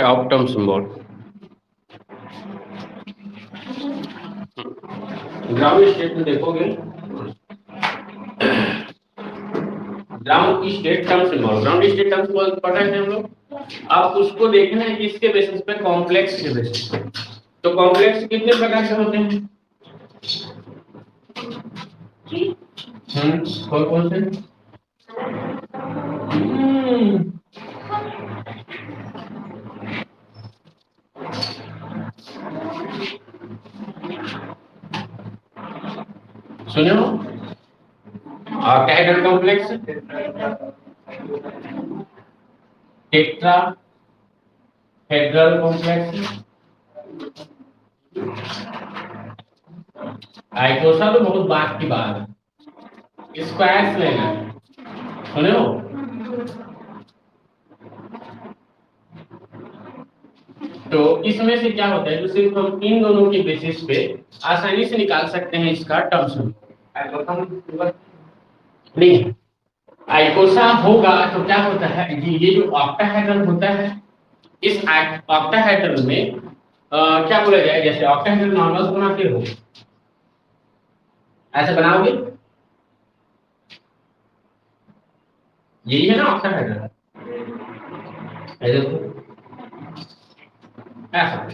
Of term symbol ground state में देखोगे, ground state term symbol, ground state term symbol पढ़ रहे थे हम लोग। अब उसको देखना है कि इसके बेसिस पे, कॉम्प्लेक्स के बेसिस पे। तो कॉम्प्लेक्स कितने प्रकार के होते हैं? कौन कौन से? सुनो, ऑक्टाहेड्रल कॉम्प्लेक्स, टेट्राहेड्रल कॉम्प्लेक्स, आइकोसा तो बहुत बात की बात है, स्क्वायर्स लेना। सुनो, तो इसमें से क्या होता है, तो सिर्फ हम इन दोनों के बेसिस पे आसानी से निकाल सकते हैं इसका टर्म्स में। नहीं, आइकोसा होगा तो क्या होता है, ये जो ऑक्टाहेड्रल होता है, इस ऑक्टाहेड्रल में क्या बोला जाए, जैसे ऑक्टाहेड्रल नॉर्मल्स बनाते हो, ऐसे बनाओगे, यही है ना ऑक्टाहेड्रल, ऐसा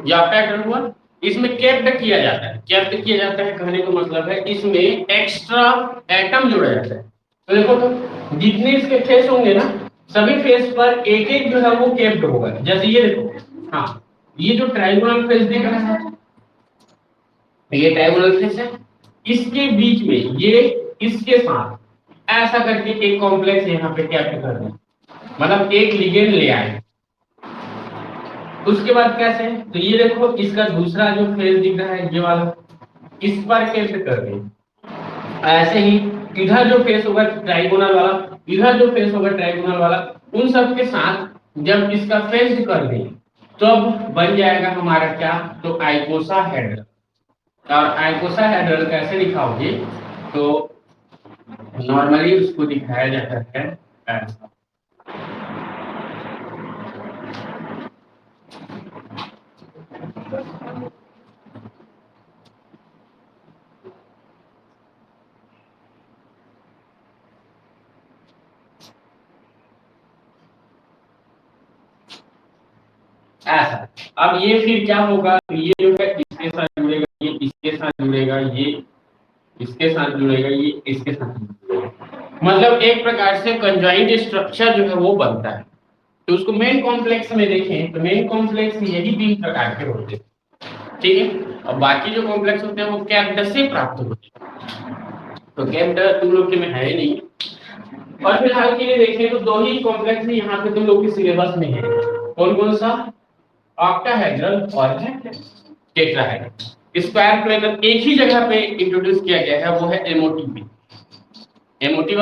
ये ऑक्टाहेड्रल हुआ। इसमें कैप्ड किया जाता है, कैप्ड किया जाता है कहने का मतलब है इसमें एक्स्ट्रा एटम जोड़ा जाता है। तो देखो, तो जितने इसके फेस होंगे ना, सभी फेस पर एक एक जो है वो कैप्ड होगा। जैसे ये देखो, हाँ, ये जो ट्रायंगुलर फेस दिख रहा है, ये ट्रायंगुलर फेस है, इसके बीच में ये इसके साथ ऐसा करके एक कॉम्प्लेक्स यहाँ पे कैप्ड कर दें, मतलब एक लिगेंड ले आए। उसके बाद कैसे, तो ये देखो, इसका दूसरा जो फेस दिख रहा है ये वाला, इस पर कैसे कर दें। ऐसे ही इधर जो फेस होगा ट्राइगोनल वाला, इधर जो फेस होगा ट्राइगोनल वाला, उन सब के साथ जब इसका फेस कर दें तो अब बन जाएगा हमारा क्या, तो आइकोसाहेड्रल। और आइकोसाहेड्रल कैसे दिखाओगे, तो नॉर्मली उसको दिखाया जाता है ऐसा। ऐसा। अब ये फिर क्या होगा, तो ये जो है इसके साथ जुड़ेगा, ये इसके साथ जुड़ेगा, ये इसके साथ जुड़ेगा, ये इसके साथ जुड़ेगा, मतलब एक प्रकार से कंजॉइंट स्ट्रक्चर जो है वो बनता है। तो उसको मेन कॉम्प्लेक्स में देखें तो मेन कॉम्प्लेक्स यही 3 प्रकार के होते हैं, ठीक है। और बाकी जो कॉम्प्लेक्स होते हैं वो कैप्ड से प्राप्त होते हैं, तो कैप्ड तुम लोग के में है नहीं। और फिलहाल के लिए देखें तो 2 ही कॉम्प्लेक्स यहाँ पे तुम लोग के सिलेबस में है, कौन कौन सा, ऑक्टाहेड्रल और टेट्राहेड्रल। स्क्वायर प्लेनर एक ही जगह पे इंट्रोड्यूस किया गया है, वो है एमओटीपी, एमओटी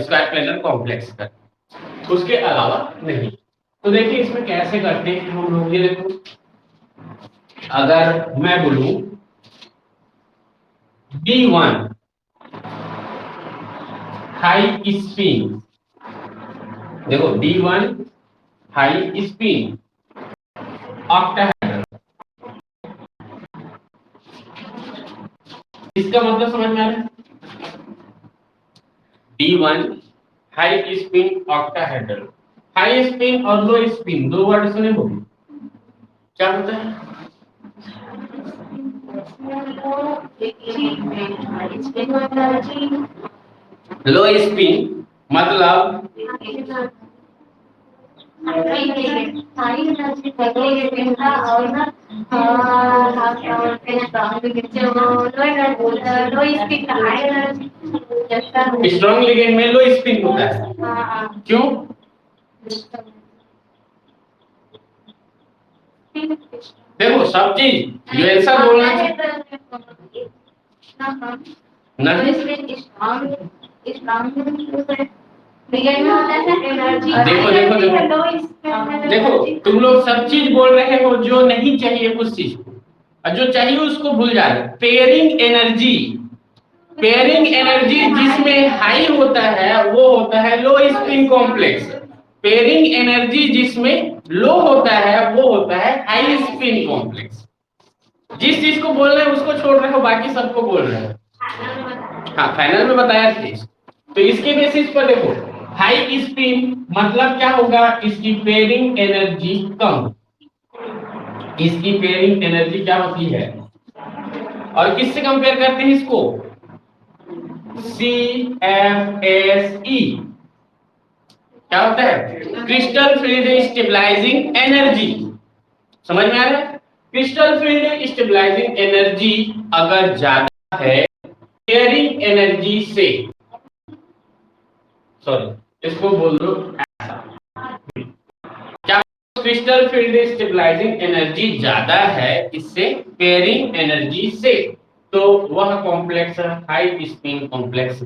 स्क्वायर प्लेनर कॉम्प्लेक्स का, उसके अलावा नहीं। तो देखिए इसमें कैसे करते हैं हम लोग, ये देखो, अगर मैं बोलूं D1 हाई स्पिन, देखो D1 हाई स्पिन ऑक्टाहेड्रल, इसका मतलब समझ में आ रहा है, D1 high spin octahedral. High spin और लो स्पिन 2 वर्ड सुने होंगे, क्या होता है, लो स्पिन मतलब स्ट्रॉन्ग लिगेंड में लो स्पिन होता है, क्यों, देखो सब चीज जो ऐसा बोलना है नहीं, देखो देखो देखो देखो, तुम लोग सब चीज बोल रहे हो जो नहीं चाहिए उस चीज को, और जो चाहिए उसको भूल जा रहे। पेयरिंग एनर्जी, पेयरिंग एनर्जी जिसमें हाई होता है वो होता है लो स्पिन कॉम्प्लेक्स, पेयरिंग एनर्जी जिसमें लो होता है वो होता है हाई स्पिन कॉम्प्लेक्स। जिस चीज को बोल रहे हैं उसको छोड़ रहे हो, बाकी सबको बोल रहे हो। हाँ, फाइनल में बताया था। तो इसके बेसिस पर देखो, हाई स्पिन मतलब क्या होगा, इसकी पेयरिंग एनर्जी कम, इसकी पेयरिंग एनर्जी क्या होती है, और किससे कंपेयर करते हैं इसको, CFSE क्या होता है, क्रिस्टल फील्ड स्टेबलाइजिंग एनर्जी। समझ में आ रहा है? क्रिस्टल फील्ड स्टेबलाइजिंग एनर्जी अगर ज्यादा है पेयरिंग एनर्जी से, सॉरी इसको बोल दो ऐसा, क्या क्रिस्टल फील्ड स्टेबलाइजिंग एनर्जी ज्यादा है इससे पेयरिंग एनर्जी से, तो वह कॉम्प्लेक्स हाई स्पिन कॉम्प्लेक्स।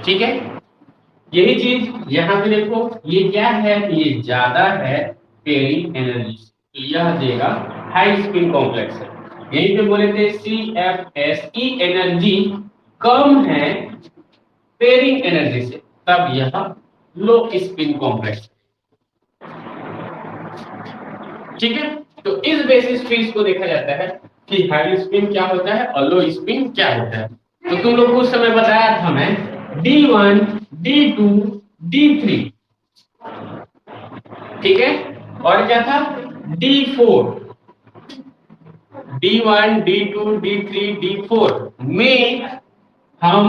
ठीक है, यही चीज यहाँ पे देखो, ये क्या है, ये ज्यादा है पेयरिंग एनर्जी, तो यह देगा हाई स्पिन कॉम्प्लेक्स है। यहीं पे बोले थे CFSE एनर्जी कम है पेयरिंग एनर्जी से, तब यह लो स्पिन कॉम्प्लेक्स। ठीक है, तो इस बेसिस पे इसको देखा जाता है कि हाई स्पिन क्या होता है और लो स्पिन क्या होता है। तो तुम लोग को उस समय बताया था मैं D1, D2, D3, ठीक है, और क्या था D4, D1, D2, D3, D4 में हम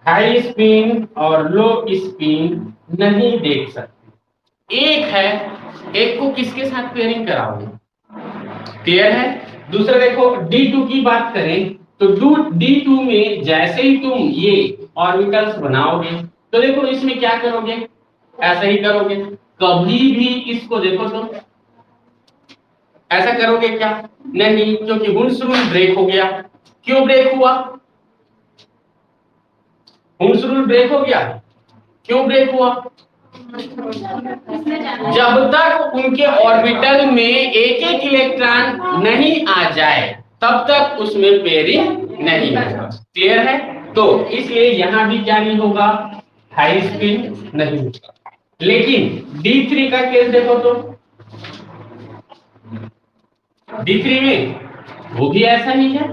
हाई स्पिन और लो स्पिन नहीं देख सकते। एक है, एक को किसके साथ पेयरिंग कराओगे, क्लियर है। दूसरा देखो D2 की बात करें तो D2 में जैसे ही तुम ये ऑर्बिटल्स बनाओगे तो देखो इसमें क्या करोगे, ऐसा ही करोगे। कभी भी इसको देखो तो ऐसा करोगे क्या, नहीं, क्योंकि हुंस रूल ब्रेक हो गया। क्यों ब्रेक हुआ, हुंस रूल ब्रेक हो गया, क्यों ब्रेक हुआ, जब तक उनके ऑर्बिटल में एक एक इलेक्ट्रॉन नहीं आ जाए तब तक उसमें पेयरिंग नहीं होगा। क्लियर है, तो इसलिए यहां भी क्या नहीं होगा, हाई स्पिन नहीं होगा। लेकिन D3 का केस देखो तो D3 में वो भी ऐसा ही है।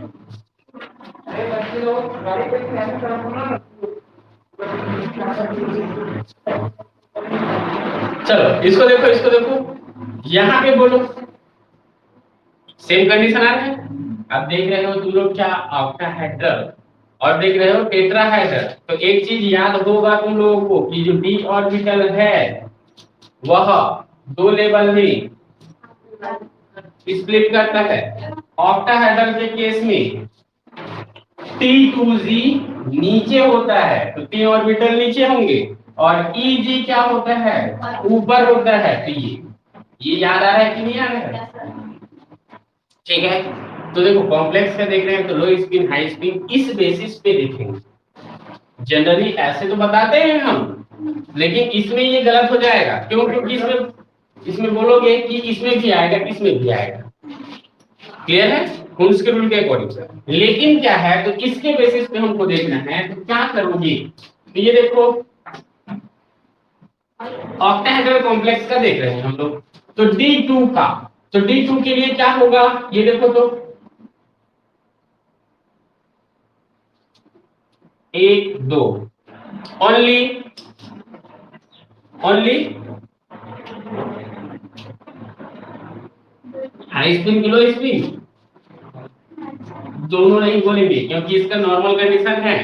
चलो इसको देखो, इसको देखो, यहां पे बोलो सेम कंडीशन आ रहा है। अब देख रहे हो तुम लोग क्या, ऑक्टाहेड्रल और देख रहे हो टेट्राहेड्रल। तो एक चीज याद होगा तुम लोगों को कि जो d ऑर्बिटल है वह दो लेवल में स्प्लिट करता है। ऑक्टाहेड्रल के केस में T2G नीचे होता है, तो T ऑर्बिटल नीचे होंगे, और EG क्या होता है, ऊपर होता है। तो ये याद आ रहा है कि नहीं आ रहा है, ठीक है। तो देखो कॉम्प्लेक्स का देख रहे हैं तो लो स्पिन हाई स्पिन इस बेसिस पे देखेंगे। जनरली ऐसे तो बताते हैं हम, लेकिन इसमें ये गलत हो जाएगा। क्यों, क्योंकि इसमें बोलोगे कि इसमें भी आएगा, इसमें भी आएगा। क्लियर है, हुंस के रूल के अकॉर्डिंग से। लेकिन क्या है, तो इसके बेसिस पे हमको देखना है, तो क्या करोगे, तो ये देखो ऑक्टाहेड्रल कॉम्प्लेक्स का देख रहे हैं हम लोग, तो D2 का, तो D2 के लिए क्या होगा, ये देखो तो 1 2 ओनली हाई स्पिन की लो स्पिन दोनों नहीं बोलेंगे, क्योंकि इसका नॉर्मल कंडीशन है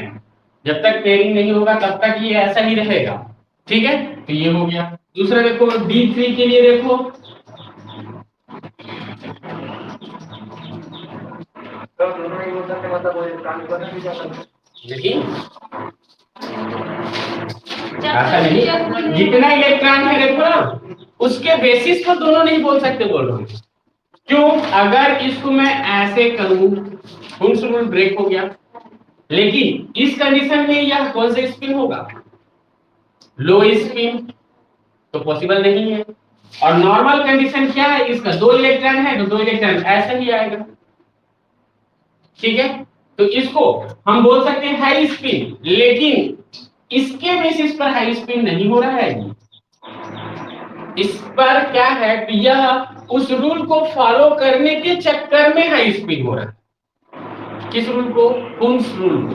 जब तक पेयरिंग नहीं होगा तब तक ये ऐसा ही रहेगा। ठीक है, तो ये हो गया। दूसरा देखो D3 के लिए देखो, देखिए ऐसा नहीं, जितना इलेक्ट्रॉन है देखो ना, उसके बेसिस पर दोनों नहीं बोल सकते, बोल रहा हूं। क्यों, अगर इसको मैं ऐसे करूं, हुंस रूल ब्रेक हो गया, लेकिन इस कंडीशन में यह कौन सा स्पिन होगा, लो स्पिन, तो पॉसिबल नहीं है। और नॉर्मल कंडीशन क्या है इसका, 2 इलेक्ट्रॉन है तो 2 इलेक्ट्रॉन ऐसा ही आएगा। ठीक है, तो इसको हम बोल सकते हैं हाई स्पिन, लेकिन इसके बेसिस पर हाई स्पिन नहीं हो रहा है जी। इस पर क्या है कि यह उस रूल को फॉलो करने के चक्कर में हाई स्पिन हो रहा है। किस रूल को? कुंस रूल को।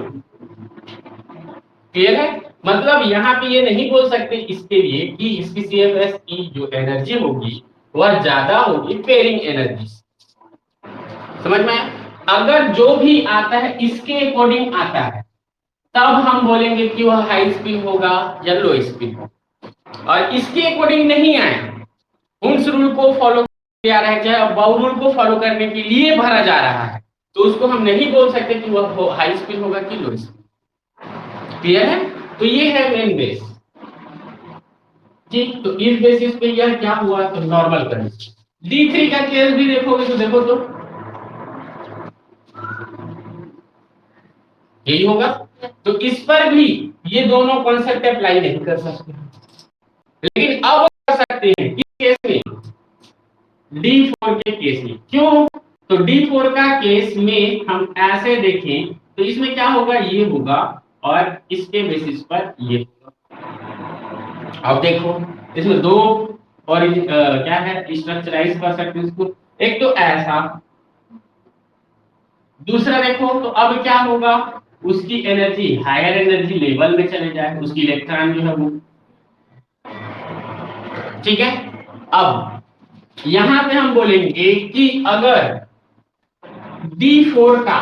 क्लियर है? मतलब यहाँ पे ये नहीं बोल सकते इसके लिए कि इसकी CFS की जो एनर्जी होगी वह ज्यादा होगी पेयरिंग एनर्जी। समझ में? अगर जो भी आता है इसके अकॉर्डिंग आता है तब हम बोलेंगे कि वह हाई स्पिन होगा या लो स्पिन होगा। और इसके अकॉर्डिंग नहीं आया, उस रूल को फॉलो किया रहा है, चाहे बाउ रूल को फॉलो करने के लिए भरा जा रहा है, तो उसको हम नहीं बोल सकते कि वह हाई स्पिन होगा कि लो स्पिन। क्लियर है? तो ये है मेन बेस। ठीक, तो इस बेसिस पे यह क्या हुआ तो नॉर्मल कंडीशन। D3 का केस भी देखोगे तो देखो तो यही होगा। तो इस पर भी ये दोनों कॉन्सेप्ट अप्लाई नहीं कर सकते, लेकिन अब कर सकते हैं किस केस में? D4 के केस में। क्यों? तो D4 का केस में हम ऐसे देखें तो इसमें क्या होगा, ये होगा और इसके बेसिस पर ये होगा। अब देखो इसमें दो और क्या है स्ट्रक्चराइज कर सकते हैं इसको। एक तो ऐसा, दूसरा देखो तो अब क्या होगा, उसकी एनर्जी हायर एनर्जी लेवल में चले जाए, उसकी इलेक्ट्रॉन जो है वो। ठीक है, अब यहां पे हम बोलेंगे कि अगर D4 का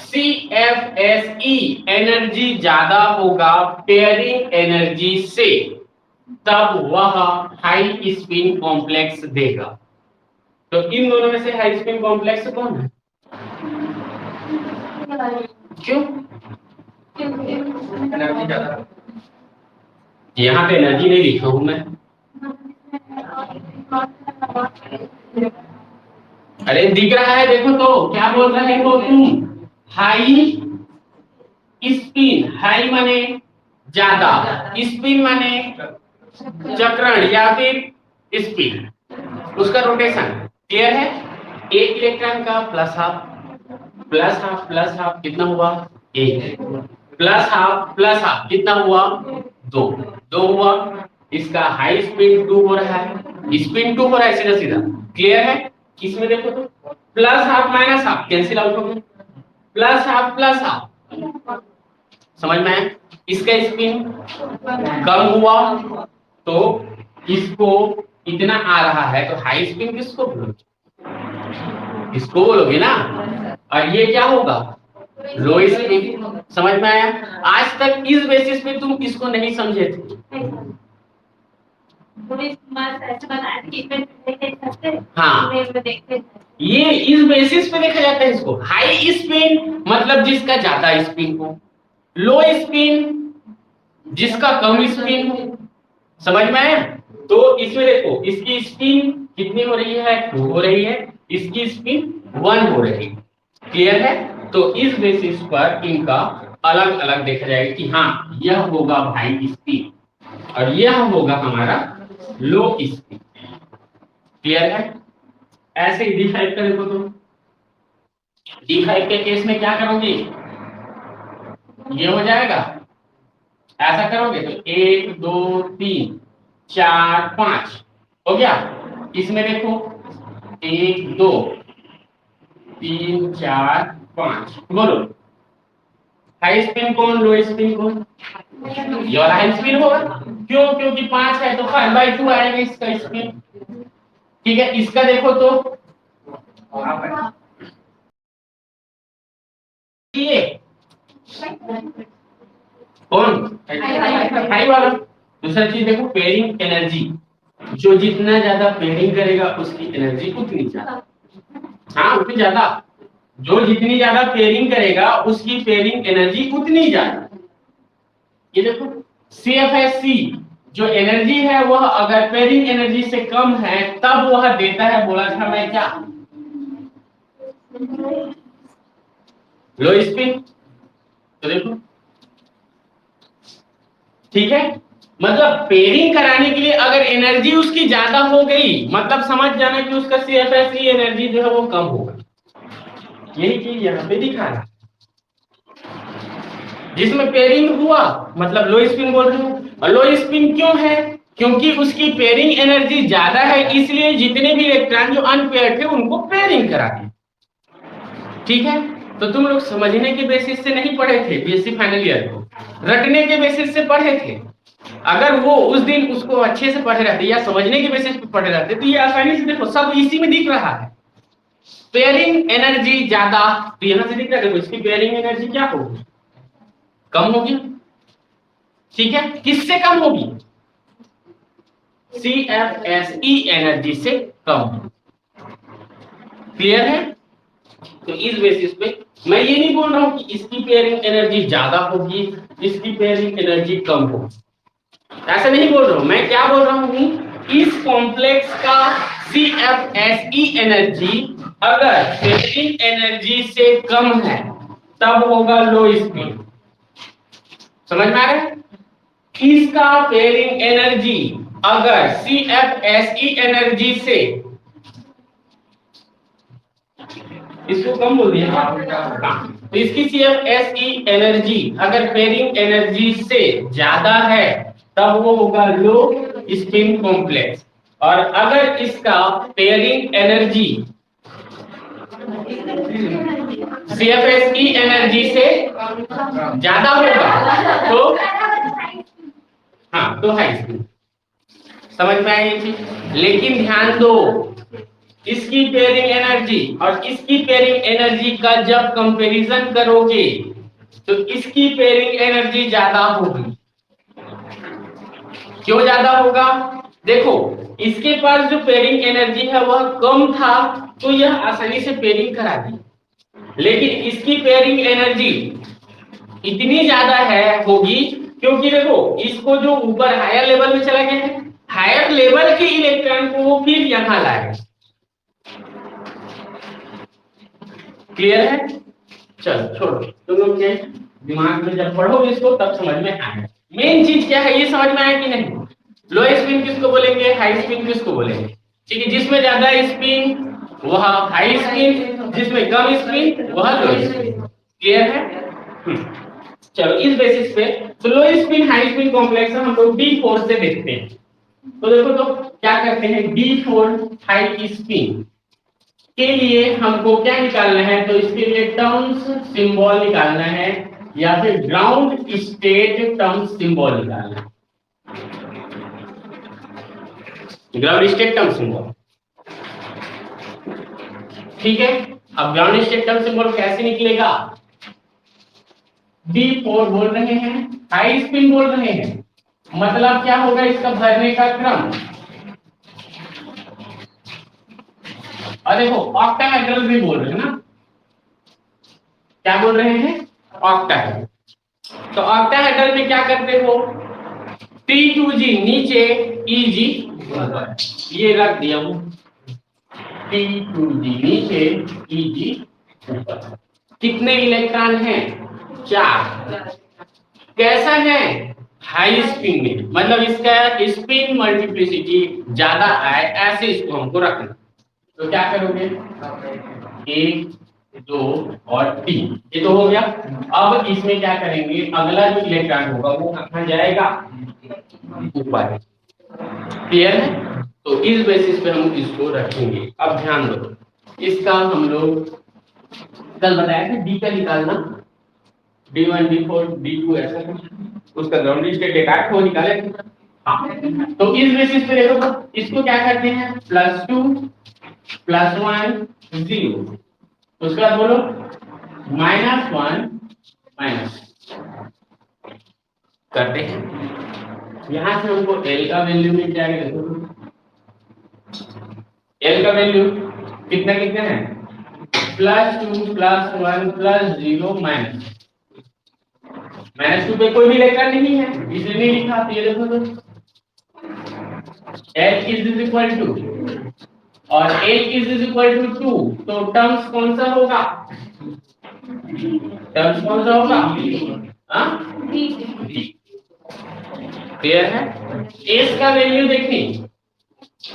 CFSE एनर्जी ज्यादा होगा पेयरिंग एनर्जी से, तब वह हाई स्पिन कॉम्प्लेक्स देगा। तो इन दोनों में से हाई स्पिन कॉम्प्लेक्स कौन है? क्यों? एनर्जी ज्यादा। यहाँ पे एनर्जी नहीं लिखा हूं मैं। अरे दिख रहा है, देखो तो क्या बोल रहे हो तुम? हाई स्पिन, हाई माने ज्यादा, स्पिन माने चक्रण या फिर स्पिन, उसका रोटेशन। क्लियर है? एक इलेक्ट्रॉन का plus half plus half plus half कितना हुआ? एक। प्लस हाफ कितना हुआ? दो। दो हुआ। इसका हाई स्पिन 2 हो रहा है, स्पिन 2 हो रहा है सीधा सीधा। क्लियर है? इसमें देखो तो plus half minus half cancel out हो गया, प्लस हाफ। समझ में आया? इसका स्पिन कम हुआ तो इसको इतना आ रहा है, तो हाई स्पिन किसको बोलोगे? इसको बोलोगे ना। और ये क्या होगा? लो स्पिन। समझ में आया? आज तक इस बेसिस पे तुम इसको नहीं समझे थे। हाँ, ये इस बेसिस पे देखा जाता है इसको। हाई स्पिन मतलब जिसका ज्यादा स्पिन हो, लो स्पिन जिसका कम स्पिन हो। समझ में आया? तो इसमें देखो इसकी स्पिन कितनी हो रही है? 2 हो रही है, इसकी स्पिन 1 हो रही है। क्लियर है? तो इस बेसिस पर इनका अलग अलग देखा जाएगा कि हाँ यह होगा हाई स्पिन और यह होगा हमारा लो स्पिन। क्लियर है? ऐसे ही D5 का देखो तो D5 के केस में क्या करोगे? ये हो जाएगा, ऐसा करोगे तो 1 2 3 4 5 हो गया। इसमें देखो 1 2 3 4 5, बोलो हाई स्पिन कौन, लो स्पिन कौन? ये वाला हाई स्पिन होगा। क्यों? क्योंकि 5 है तो 5/2 आएगा इसका स्पिन। ठीक है, इसका देखो तो ये कौन? हाई वाला। दूसरा चीज देखो पेयरिंग एनर्जी, जो जितना ज्यादा पेयरिंग करेगा उसकी एनर्जी उतनी ज्यादा। हाँ उतनी ज्यादा, जो जितनी ज्यादा पेयरिंग करेगा उसकी पेयरिंग एनर्जी उतनी ज्यादा। ये देखो CFSC जो एनर्जी है वह अगर पेयरिंग एनर्जी से कम है तब वह देता है, बोला था मैं क्या? लो स्पिन। तो देखो ठीक है, मतलब पेयरिंग कराने के लिए अगर एनर्जी उसकी ज्यादा हो गई मतलब समझ जाना कि उसका CFSE एनर्जी जो है वो कम होगा। यही चीज यहाँ पे दिखा रहा है। जिसमें पेयरिंग हुआ मतलब लो स्पिन बोल रहे हैं। और लो स्पिन क्यों है? क्योंकि उसकी पेयरिंग एनर्जी ज्यादा है, इसलिए जितने भी इलेक्ट्रॉन जो अनपेयर्ड थे उनको पेयरिंग करा दी। ठीक है, तो तुम लोग समझने के बेसिस से नहीं पढ़े थे बीएससी फाइनल ईयर को, रटने के बेसिस से पढ़े थे। अगर वो उस दिन उसको अच्छे से पढ़े रहते या समझने के बेसिस पे पढ़े रहते तो ये आसानी से देखो सब इसी में दिख रहा है। पेयरिंग एनर्जी ज्यादा, तो यहां से दिख रहा है देखो इसकी पेयरिंग एनर्जी क्या होगी? कम होगी। ठीक है, किससे कम होगी? CFSE एनर्जी से कम। क्लियर है? तो इस बेसिस पे मैं ये नहीं बोल रहा हूं कि इसकी पेयरिंग एनर्जी ज्यादा होगी, इसकी पेयरिंग एनर्जी कम होगी, ऐसा नहीं बोल रहा हूं। मैं क्या बोल रहा हूं, इस कॉम्प्लेक्स का CFSE एनर्जी अगर पेयरिंग एनर्जी से कम है तब होगा लो स्पिन। समझ में आ रहा है? इसका पेयरिंग एनर्जी अगर CFSE एनर्जी से, इसको कम बोल दिया, तो इसकी CFSE एनर्जी अगर पेयरिंग एनर्जी से ज्यादा है तब वो होगा लो स्पिन कॉम्प्लेक्स। और अगर इसका पेयरिंग एनर्जी CFSE एनर्जी से ज्यादा होगा तो हाँ, तो हाई स्पिन। समझ में आई ये चीज? लेकिन ध्यान दो, इसकी पेयरिंग एनर्जी और इसकी पेयरिंग एनर्जी का जब कंपैरिजन करोगे तो इसकी पेयरिंग एनर्जी ज्यादा होगी। क्यों ज्यादा होगा? देखो इसके पास जो पेयरिंग एनर्जी है वह कम था तो यह आसानी से पेयरिंग करा दी, लेकिन इसकी पेयरिंग एनर्जी इतनी ज्यादा है होगी क्योंकि देखो इसको जो ऊपर हायर लेवल में चला गया है, हायर लेवल के इलेक्ट्रॉन को वो फिर यहां लाएगा। क्लियर है? चलो छोड़ो, तुम लोग के दिमाग में जब पढ़ोगे इसको तब समझ में आएगा। मेन चीज क्या है ये समझ में आया कि नहीं? लो स्पिन किसको बोलेंगे, हाई स्पिन किसको बोलेंगे? ठीक है, जिसमें ज्यादा स्पिन वह हाई स्पिन, जिसमें कम स्पिन वह लो स्पिन। क्लियर है? चलो इस बेसिस पे तो लो स्पिन हाई स्पिन कॉम्प्लेक्स हम लोग D4 से देखते हैं। तो देखो तो क्या करते हैं, D4 हाई स्पिन के लिए हमको क्या निकालना है, तो इसके लिए टर्म्स सिंबल निकालना है या फिर ग्राउंड स्टेट टर्म्स सिंबल निकालना है। ग्राउंड स्टेट टर्म सिंबल, ठीक है। अब ग्राउंड स्टेट टर्म सिंबल कैसे निकलेगा? D4 बोल रहे हैं, हाई स्पिन बोल रहे हैं, मतलब क्या होगा इसका भरने का क्रम। और देखो ऑक्टाहेड्रल भी बोल रहे हैं ना, क्या बोल रहे हैं? ऑक्टाहेड्रल। तो ऑक्टाहेड्रल में क्या करते हो, T2G नीचे EG ये रख दिया हूं, T2G नीचे EG ऊपर। कितने इलेक्ट्रॉन हैं? 4। कैसा है? हाई स्पिन में, मतलब इसका स्पिन मल्टीप्लिसिटी ज्यादा आए ऐसे इसको हमको रखना। तो क्या करोगे, 1 2 और 3, ये तो हो गया। अब इसमें क्या करेंगे, अगला जो इलेक्ट्रॉन होगा वो कहां जाएगा? ऊपर। क्लियर है? तो इस बेसिस पे हम इसको रखेंगे। अब ध्यान दो, इसका हम लोग कल बताया था डी का निकालना, D1 D4 D2 ऐसा कुछ, उसका ग्राउंड स्टेट डेकार्ट को निकाले। तो इस बेसिस पे देखो इसको क्या करते हैं, +2 +1 0, उसके बाद बोलो -1 माइनस करते हैं। यहां से हमको L का वैल्यू मिल जाएगा। देखो L का वैल्यू कितना कितना है, +2 +1 +0 -2 पे कोई भी इलेक्ट्रॉन नहीं है इसलिए नहीं लिखा। तो ये देखो तो L इज इक्वल टू और L इज इक्वल टू 2, तो टर्म्स कौन सा होगा, टर्म्स कौन सा होगा, क्लियर है? S का वैल्यू देखनी,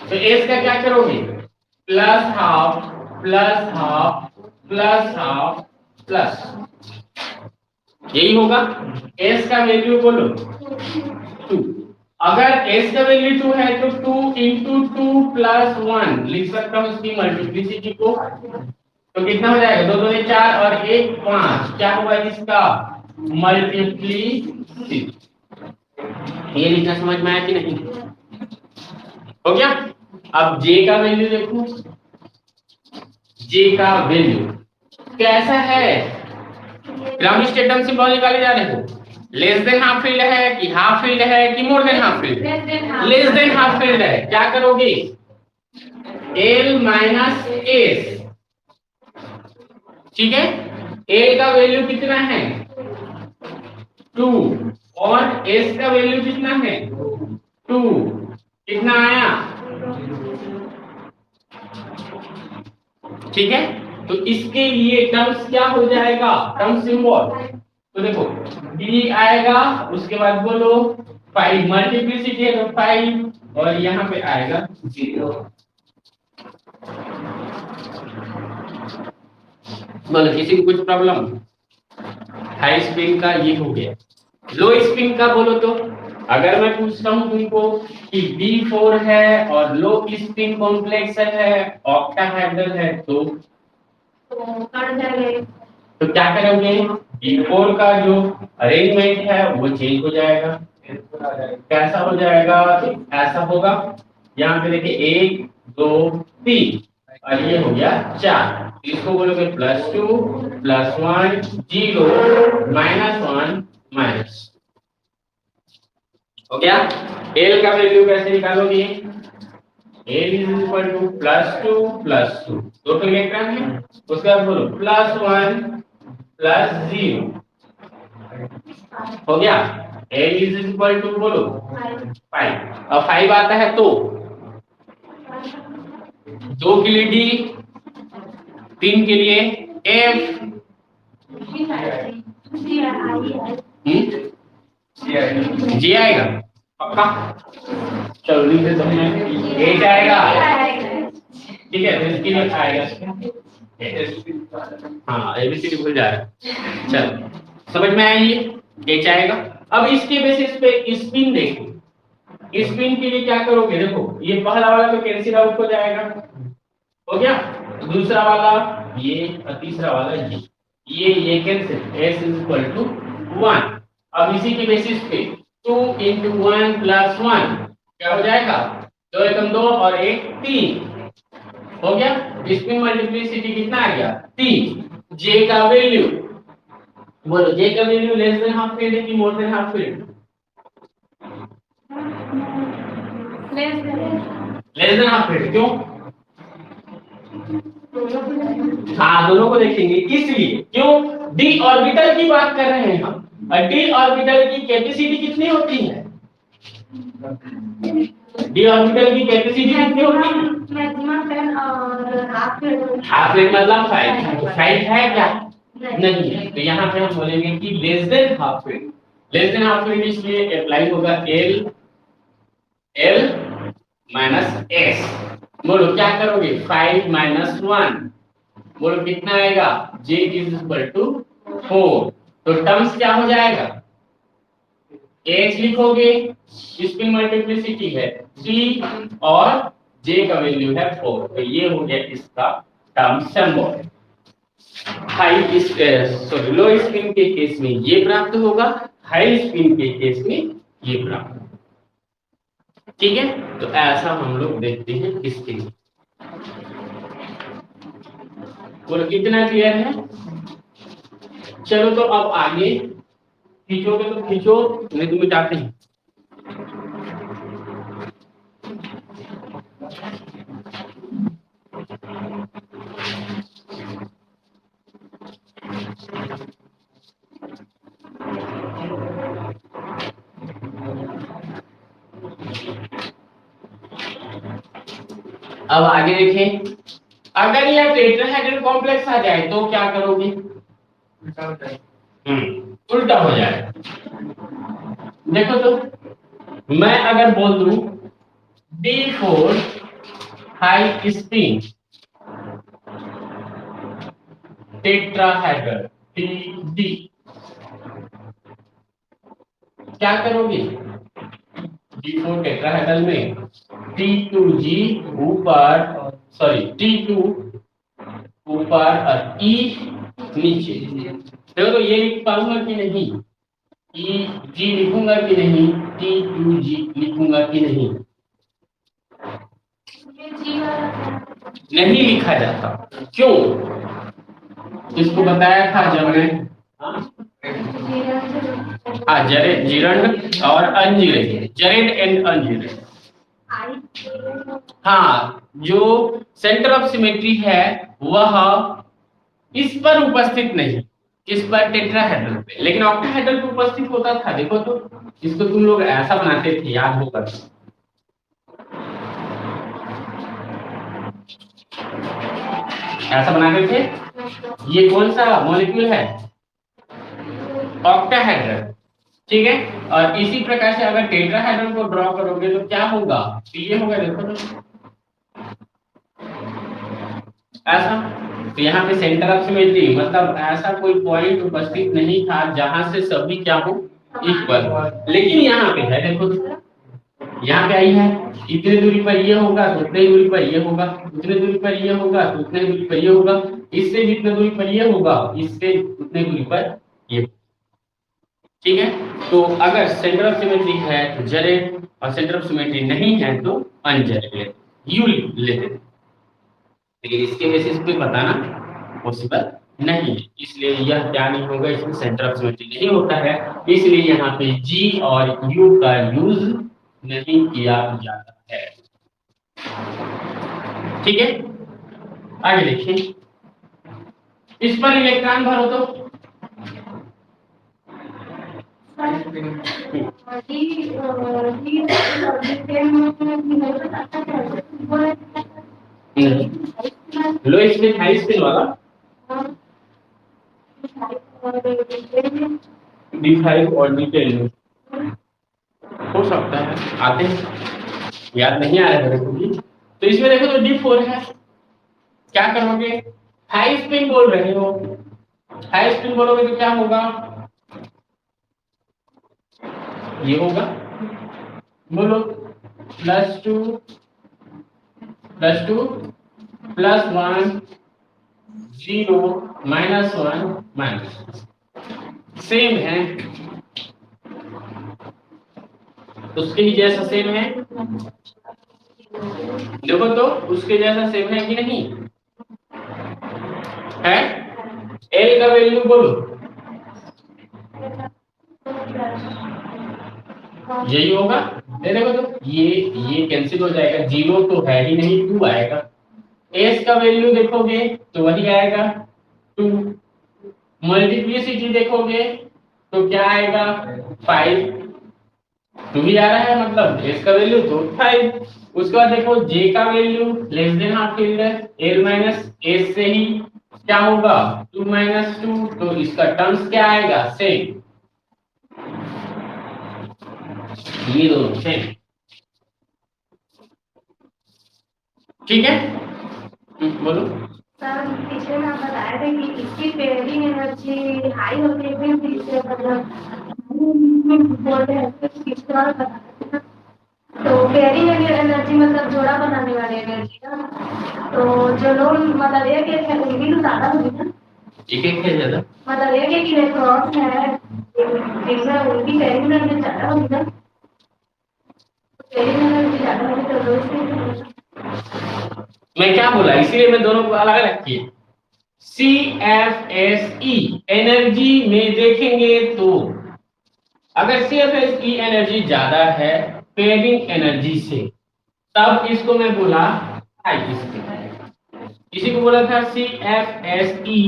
तो S का क्या करोगे, +½ +½ +½ प्लस, यही होगा। एस का वैल्यू बोलो 2। अगर एस का वैल्यू 2 है तो 2 इंटू 2 प्लस 1 लिख सकता हूँ इसकी मल्टीप्लिसिटी को। तो कितना हो जाएगा, 2 2 4 और 1 5, क्या होगा इसका मल्टीप्लिसिटी। ये लिखना समझ में आया कि नहीं, हो गया। अब जे का वैल्यू देखो, जे का वैल्यू कैसा है, ग्राउंड स्टेट टर्म सिंबल निकाले जा रहे हो। लेस देन हाफ फील्ड है कि हाफ फील्ड है कि more than half field, less than half field है, क्या करोगे एल माइनस एस, ठीक है। एल का वैल्यू कितना है 2 और एस का वैल्यू कितना है 2, कितना आया, ठीक है। तो इसके लिए टर्म्स क्या हो जाएगा, टर्म सिंबल, तो देखो डी आएगा, उसके बाद बोलो 5 मल्टीप्लिसिटी है तो 5 और यहाँ पे आएगा 0। बोलो किसी को कुछ प्रॉब्लम, हाई स्पिन का ये हो गया। लो स्पिन का बोलो तो अगर मैं पूछता हूँ तुमको कि B4 है और लो स्पिन कॉम्प्लेक्स है, ऑक्टाहेड्रल है, तो क्या करोगे, B4 का जो अरेंजमेंट है वो चेंज हो जाएगा। कैसा हो जाएगा, ऐसा होगा, यहाँ पे देखिए 1 2 3 और ये हो गया 4, इसको बोलोगे +2 +1 0 -1 माइनस, हो गया। एल का वैल्यू कैसे निकालोगे, एल इज इक्वल टू +2 +2, दो तो इलेक्ट्रॉन है, उसके बाद बोलो +1 +0, हो गया। एल इज इक्वल टू बोलो 5, अब 5 आता है तो 2 के लिए डी, 3 के लिए एफ, जी आएगा पक्का, चलो लिख देता हूं मैं, 8 आएगा, ठीक है। तो इसके लिए आएगा, हाँ एबीसीडी भूल जा रहा है, चलो समझ में आया, ये एच आएगा। अब इसके बेसिस पे स्पिन देखो, स्पिन के लिए क्या करोगे, देखो ये पहला वाला तो कैंसिल आउट हो जाएगा, हो गया। दूसरा वाला ये और तीसरा वाला ये cancel, s is equal to 1। अब इसी के बेसिस पे 2 into 1 + 1 क्या हो जाएगा, 2 एकम 2 और 1 3, हो गया। स्पिन मल्टीप्लिसिटी कितना आ गया 3। जे का वैल्यू बोलो, जे का value less than half field है कि more than half field, less than half field, क्यों, हाँ दोनों को देखेंगे, इसलिए क्यों, डी ऑर्बिटल की बात कर रहे हैं हम, और डी ऑर्बिटल की कैपेसिटी कितनी होती है, डी ऑर्बिटल की कैपेसिटी कितनी होती है, मैक्सिमम 10 और हाफ फील्ड मतलब 5 है क्या, नहीं है, तो यहाँ पे हम बोलेंगे कि less than half field, less than half field इसलिए अप्लाई होगा एल माइनस एस, बोलो क्या करोगे 5 - 1, बोलो कितना आएगा, j इज इक्वल टू 4, तो टर्म्स क्या हो जाएगा, h लिखोगे, स्पिन मल्टीप्लिसिटी है 3 और j का वैल्यू है 4, तो ये हो गया इसका टर्म सिंबल। हाई सॉरी लो स्पिन के केस में ये प्राप्त होगा, हाई स्पिन के केस में ये प्राप्त होगा, ठीक है। तो ऐसा हम लोग देखते हैं इसके लिए, बोलो कितना क्लियर है। चलो तो अब आगे खींचोगे तो खींचो, नहीं तो मिटाते हैं। अब आगे देखें, अगर यह टेट्राहेड्रल कॉम्प्लेक्स आ जाए तो क्या करोगे, उल्टा हो जाए। देखो तो मैं अगर बोल दूं D4 high spin tetrahedral, D क्या करोगे D4 टेट्राहेड्रल में T2G ऊपर, सॉरी T2 ऊपर और E नीचे। देखो तो ये लिख पाऊंगा कि नहीं, EG लिखूंगा कि नहीं, T2G लिखूंगा कि नहीं, नहीं लिखा जाता। क्यों? इसको बताया था जब मैं जरेड, जीरंड और अनजीरेड, जरेड एंड अनजीरेड। हाँ, जो सेंटर ऑफ सिमेट्री है वह इस पर उपस्थित नहीं, किस पर, टेट्राहेड्रल पे, लेकिन ऑक्टाहेड्रल पे उपस्थित होता था। देखो तो इसको तुम लोग ऐसा बनाते थे, याद होगा, ऐसा बनाते थे। ये कौन सा मॉलिक्यूल है, ऑक्टाहेड्रल, ठीक है। और इसी प्रकार से अगर टेट्राहेड्रल को ड्रॉ करोगे तो क्या होगा, तो ये होगा, देखो तो ऐसा। तो यहाँ पे सेंटर ऑफ सिमेट्री मतलब ऐसा कोई पॉइंट उपस्थित नहीं था जहां से सभी क्या हो, इक्वल। लेकिन यहाँ पे है, देखो तो यहाँ पे आई है, इतनी दूरी पर ये होगा तो उतनी दूरी पर ये होगा, उतनी दूरी पर ये होगा तो उतनी दूरी पर ये होगा, इससे जितनी दूरी पर ये होगा इससे उतनी दूरी पर ये, ठीक है। तो अगर सेंटर ऑफ सिमेट्री है तो जरेड और सेंटर ऑफ सिमेट्री नहीं है तो अनजरेड, यू लेते हैं। लेकिन इसके बेसिस पे बताना पॉसिबल नहीं है, इसलिए यह क्या नहीं होगा, इसमें सेंटर ऑफ सिमेट्री नहीं होता है, इसलिए यहाँ पे जी और यू का यूज नहीं किया जाता है, ठीक है। आगे देखिए, इस पर इलेक्ट्रॉन भरो तो लो स्पिन हाई स्पिन वाला D5 और D10 हो सकता है, आते हैं, याद नहीं आ रहा है देखो जी। तो इसमें देखो तो D4 है, क्या करोगे, हाई स्पिन बोल रहे हो, हाई स्पिन बोलोगे तो क्या होगा, ये होगा, बोलो +2 +1 0 -1 सेम है, उसके ही जैसा सेम है, देखो तो उसके जैसा सेम है कि नहीं है। एल का वैल्यू बोलो, यही होगा, देखो तो ये कैंसिल हो जाएगा, 0 तो है ही नहीं, 2 आएगा। एस का वैल्यू देखोगे तो वही आएगा 2, मल्टीप्लिसिटी देखोगे तो क्या आएगा 5, 2 ही आ रहा है, मतलब एस का वैल्यू तो 5। उसके बाद देखो जे का value less than half field है, एल माइनस एस से ही क्या होगा 2 - 2, तो इसका टर्म्स क्या आएगा सेम, ये दोनों सेम, ठीक है। बोलो सर, पीछे में आप बताए थे कि इसकी पेयरिंग एनर्जी हाई होती है, फिर इससे मतलब बोलते हैं किसके बारे में बताते हैं, तो पेयरिंग एनर्जी मतलब जोड़ा बनाने वाली एनर्जी ना, तो जो लोग मतलब एक है उनकी तो ज्यादा होगी ना, एक है ज्यादा, मतलब एक इलेक्ट्रॉन है जिसमें उनकी पेयरिंग एनर्जी ज्यादा होगी ना, पेयरिंग एनर्जी ज्यादा होगी तो दोनों मैं क्या बोला, इसीलिए मैं दोनों को अलग अलग किए। CFSE एनर्जी में देखेंगे तो अगर CFSE एनर्जी ज्यादा है पेयरिंग एनर्जी से, तब इसको मैं बोला हाई स्पिन। इसी को बोला था CFSE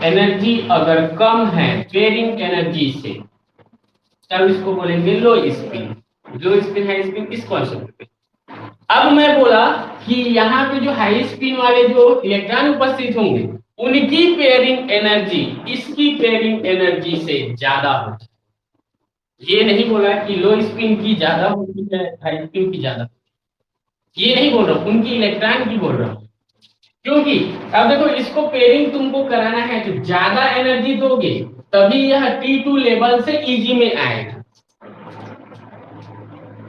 एनर्जी अगर कम है पेयरिंग एनर्जी से, तब इसको बोलेंगे लो स्पिन। लो स्पिन हाई स्पिन इस कॉन्सेप्ट पे। अब मैं बोला कि यहाँ पे जो हाई स्पिन वाले जो इलेक्ट्रॉन उपस्थित होंगे उनकी पेयरिंग एनर्जी इसकी पेयरिंग एनर्जी से ज्यादा होती है। ये नहीं बोला कि लो स्पिन की ज्यादा होती है हाई स्पिन की ज्यादा, ये नहीं बोल रहा हूँ, उनकी इलेक्ट्रॉन की बोल रहा हूँ। क्योंकि अब देखो इसको पेयरिंग तुमको कराना है तो ज्यादा एनर्जी दोगे तभी यह T2 लेवल से Eg में आएगा।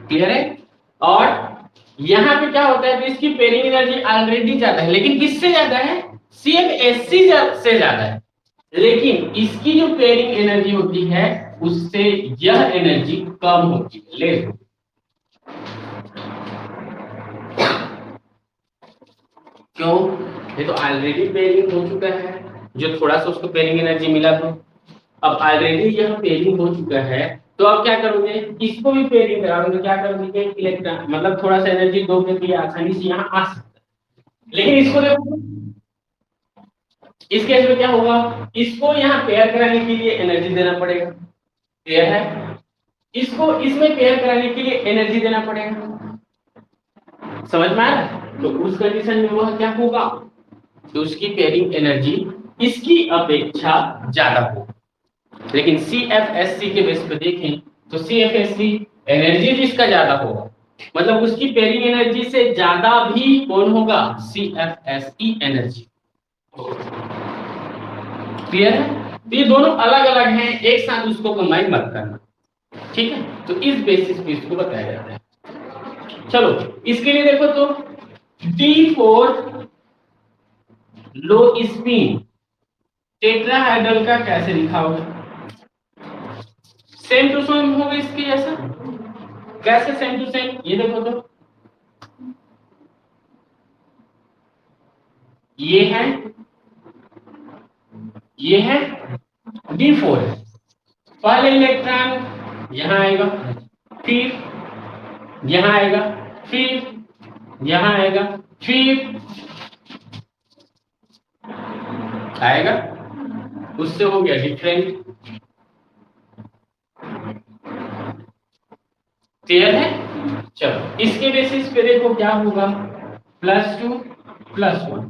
क्लियर है? और यहाँ पे क्या होता है, तो इसकी पेयरिंग एनर्जी ऑलरेडी ज्यादा है, लेकिन किससे ज्यादा है? CFSC से ज्यादा है, लेकिन इसकी जो पेयरिंग एनर्जी होती है उससे यह एनर्जी कम होती है, लेस होती है। क्यों? ये तो ऑलरेडी पेयरिंग हो चुका है, जो थोड़ा सा उसको पेयरिंग एनर्जी मिला, तो अब ऑलरेडी यह पेयरिंग हो चुका है, तो अब क्या करोगे, इसको भी पेयरिंग कराओगे, तो क्या करोगे कि इलेक्ट्रॉन मतलब थोड़ा सा एनर्जी दोगे तो ये आसानी से यहाँ आ सकता है। लेकिन इसको देखो, इस केस में क्या होगा, इसको यहाँ पेयर कराने के लिए एनर्जी देना पड़ेगा, पेयर है, इसको इसमें पेयर कराने के लिए एनर्जी देना पड़ेगा। समझ में आ रहा है? तो उस कंडीशन में वह क्या होगा, तो उसकी पेयरिंग एनर्जी इसकी अपेक्षा ज्यादा होगी। लेकिन CFSC के बेस पे देखें तो CFSC एनर्जी जिसका ज्यादा होगा, मतलब उसकी पेयरिंग एनर्जी से ज्यादा भी कौन होगा, CFSE एनर्जी। क्लियर है? तो ये दोनों अलग अलग हैं, एक साथ उसको कंबाइन मत करना, ठीक है? तो इस बेसिस पे इसको बताया जाता है। चलो इसके लिए देखो तो D4 लो स्पिन टेट्राहाइड्रल का कैसे लिखा होगा, सेम टू सेम होगा इसके जैसा। कैसे सेम टू सेम, ये देखो तो ये है D4 है, पहले इलेक्ट्रॉन यहां आएगा, फिर यहां आएगा, फिर यहां आएगा, फिर आएगा, उससे हो गया डिफरेंट। क्लियर है? चलो इसके बेसिस पे देखो क्या होगा, +2 +1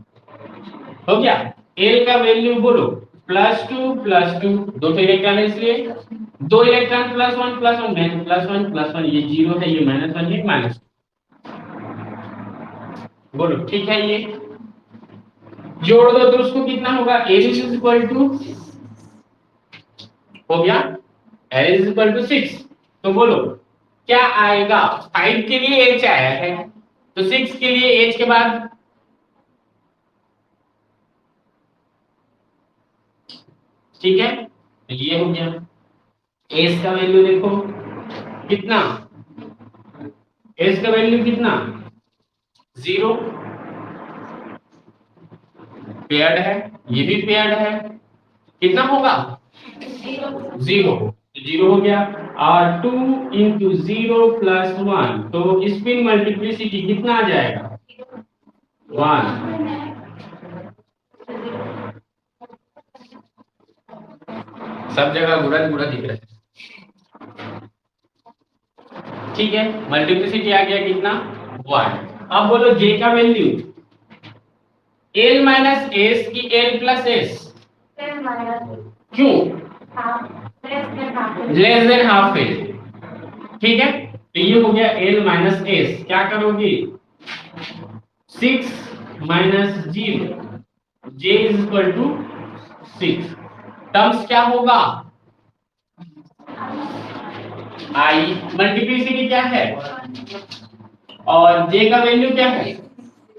हो गया। L का वैल्यू बोलो, +2 +2, दो इलेक्ट्रॉन है इसलिए 2 इलेक्ट्रॉन +1 +1 में +1 ये 0 है, ये -1 है, -2 बोलो, ठीक है? ये जोड़ दो तो उसको कितना होगा, A हो गया, L 6। तो बोलो क्या आएगा, 5 के लिए H आया है, तो 6 के लिए H के बाद ठीक है, तो ये हो गया। S का वैल्यू देखो कितना, S का वैल्यू कितना, 0, पेयर्ड है, ये भी पेयर्ड है, कितना होगा, 0 0 हो गया। और 2 × 0 + 1, तो स्पिन मल्टीप्लिसिटी कितना आ जाएगा, 1। सब जगह बुरा दिख रहा है, ठीक है? मल्टीप्लिसिटी आ गया कितना, 1। अब बोलो J का वैल्यू, L - S की L + S, क्यों, लेस देन हाफ L, ठीक है? तो ये हो गया L - S, क्या करोगे, 6 - 0, J = 6, टर्म्स क्या होगा, I मल्टीप्लिसिटी क्या है, और J का वैल्यू क्या है,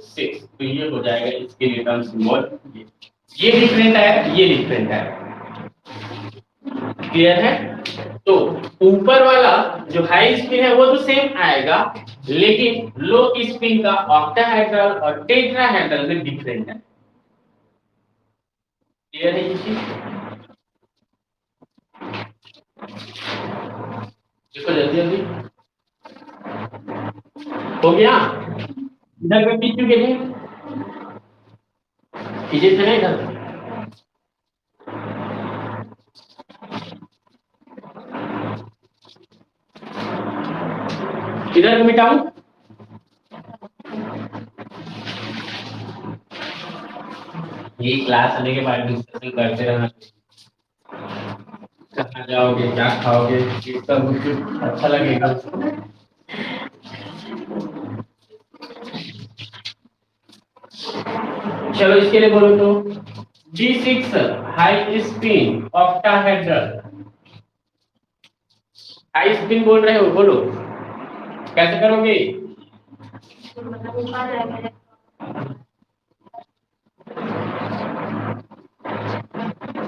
6, तो ये हो जाएगा इसके लिए टर्म सिंबल, ये डिफरेंट है, ये डिफरेंट है। क्लियर है? तो ऊपर वाला जो हाई स्पिन है वो तो सेम आएगा, लेकिन लो स्पिन का ऑक्टाहेड्रल और टेट्राहेड्रल में डिफरेंट है। क्लियर है ये चीज? देखो जल्दी जल्दी हो गया। इधर पे पीछे के लिए पीछे से नहीं, इधर इधर मिटाऊं, ये क्लास आने के बाद डिस्कशन करते रहना, कहाँ जाओगे, क्या खाओगे, इसका कुछ अच्छा लगेगा। चलो इसके लिए बोलो तो D6 high spin octahedral. High spin बोल रहे हो, बोलो कैसे करोगे? मतलब ऊपर जाएगा।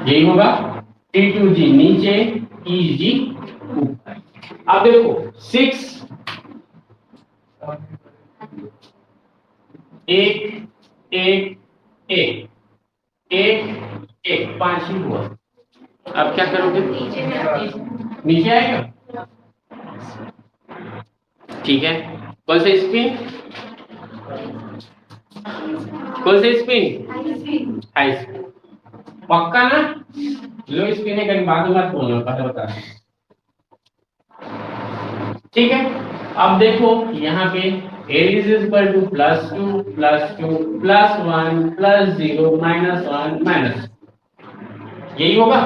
यही होगा, T2G नीचे, EG ऊपर। अब देखो 6 एक एक एक एक एक 5 ही हुआ। अब क्या करोगे? नीचे में आती है। नीचे आएगा, ठीक है। कौन सा स्पिन? कौन सा स्पिन? High spin. पक्का ना? लो स्पिन है, कहीं बाद में मत बोलना, पता बता। ठीक है। अब देखो यहाँ पे L is equal to +2 +2 +1 +0 -1 minus, यही होगा।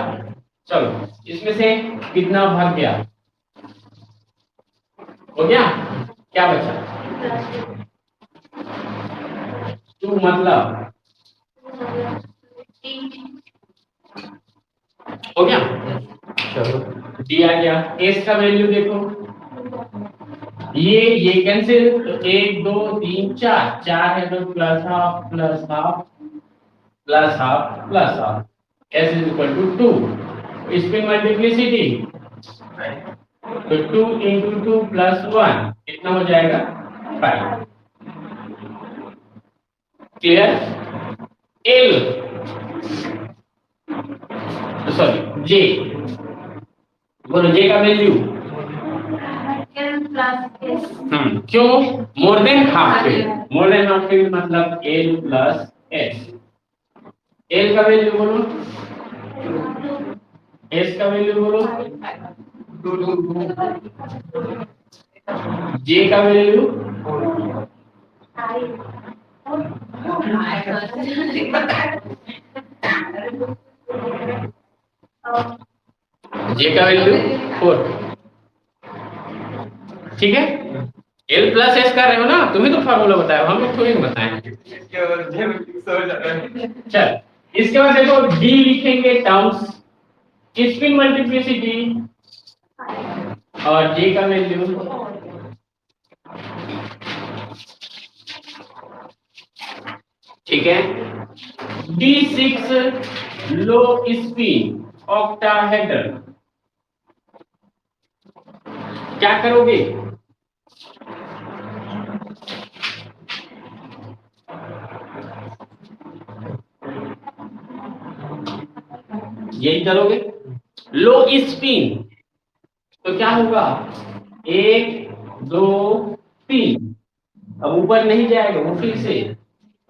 चलो इसमें से कितना भाग गया? हो गया, क्या बचा? 2 मतलब हो गया। चलो डी आ गया। एस का वैल्यू देखो, ये कैंसिल, तो 1 2 3 4 4 है तो plus half plus half plus half plus half. s is equal to 2। इसमें मल्टीप्लिसिटी, तो 2 इंटू 2 प्लस 1 कितना हो जाएगा? 5। क्लियर? एल सॉरी जे, बोलो जे का वैल्यू। क्यों? More than half field, more than half field मतलब एल प्लस एस। एल का वैल्यू बोलो, एस का वैल्यू बोलो, जे का वैल्यू, जे का वैल्यू 4। ठीक है। एल प्लस एस कर रहे हो ना, तुम्हें तो फार्मूला बताया, हम लोग थोड़ी बताएंगे। चल इसके बाद देखो डी लिखेंगे टर्म्स, स्पिन मल्टीप्लिसिटी और जे का वैल्यू, ठीक है। D6 लो स्पिन ऑक्टाहेड्रल, क्या करोगे? यही करोगे। लो स्पिन तो क्या होगा? 1 2 3, अब ऊपर नहीं जाएगा, वो फिर से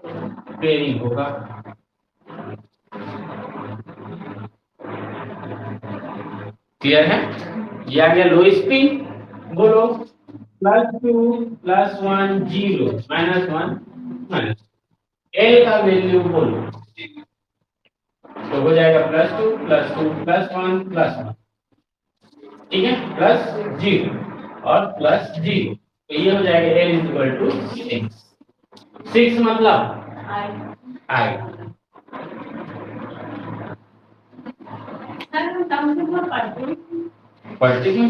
पेयरिंग होगा। क्लियर है? ये आ गया लो स्पिन। बोलो +2 +1 0 -1 माइनस, एल का वैल्यू बोलो, तो हो जाएगा +2 +2 +1 +1, ठीक है, +0 और +0, तो ये हो जाएगा L = 6। 6 मतलब आई। पढ़ते क्यों?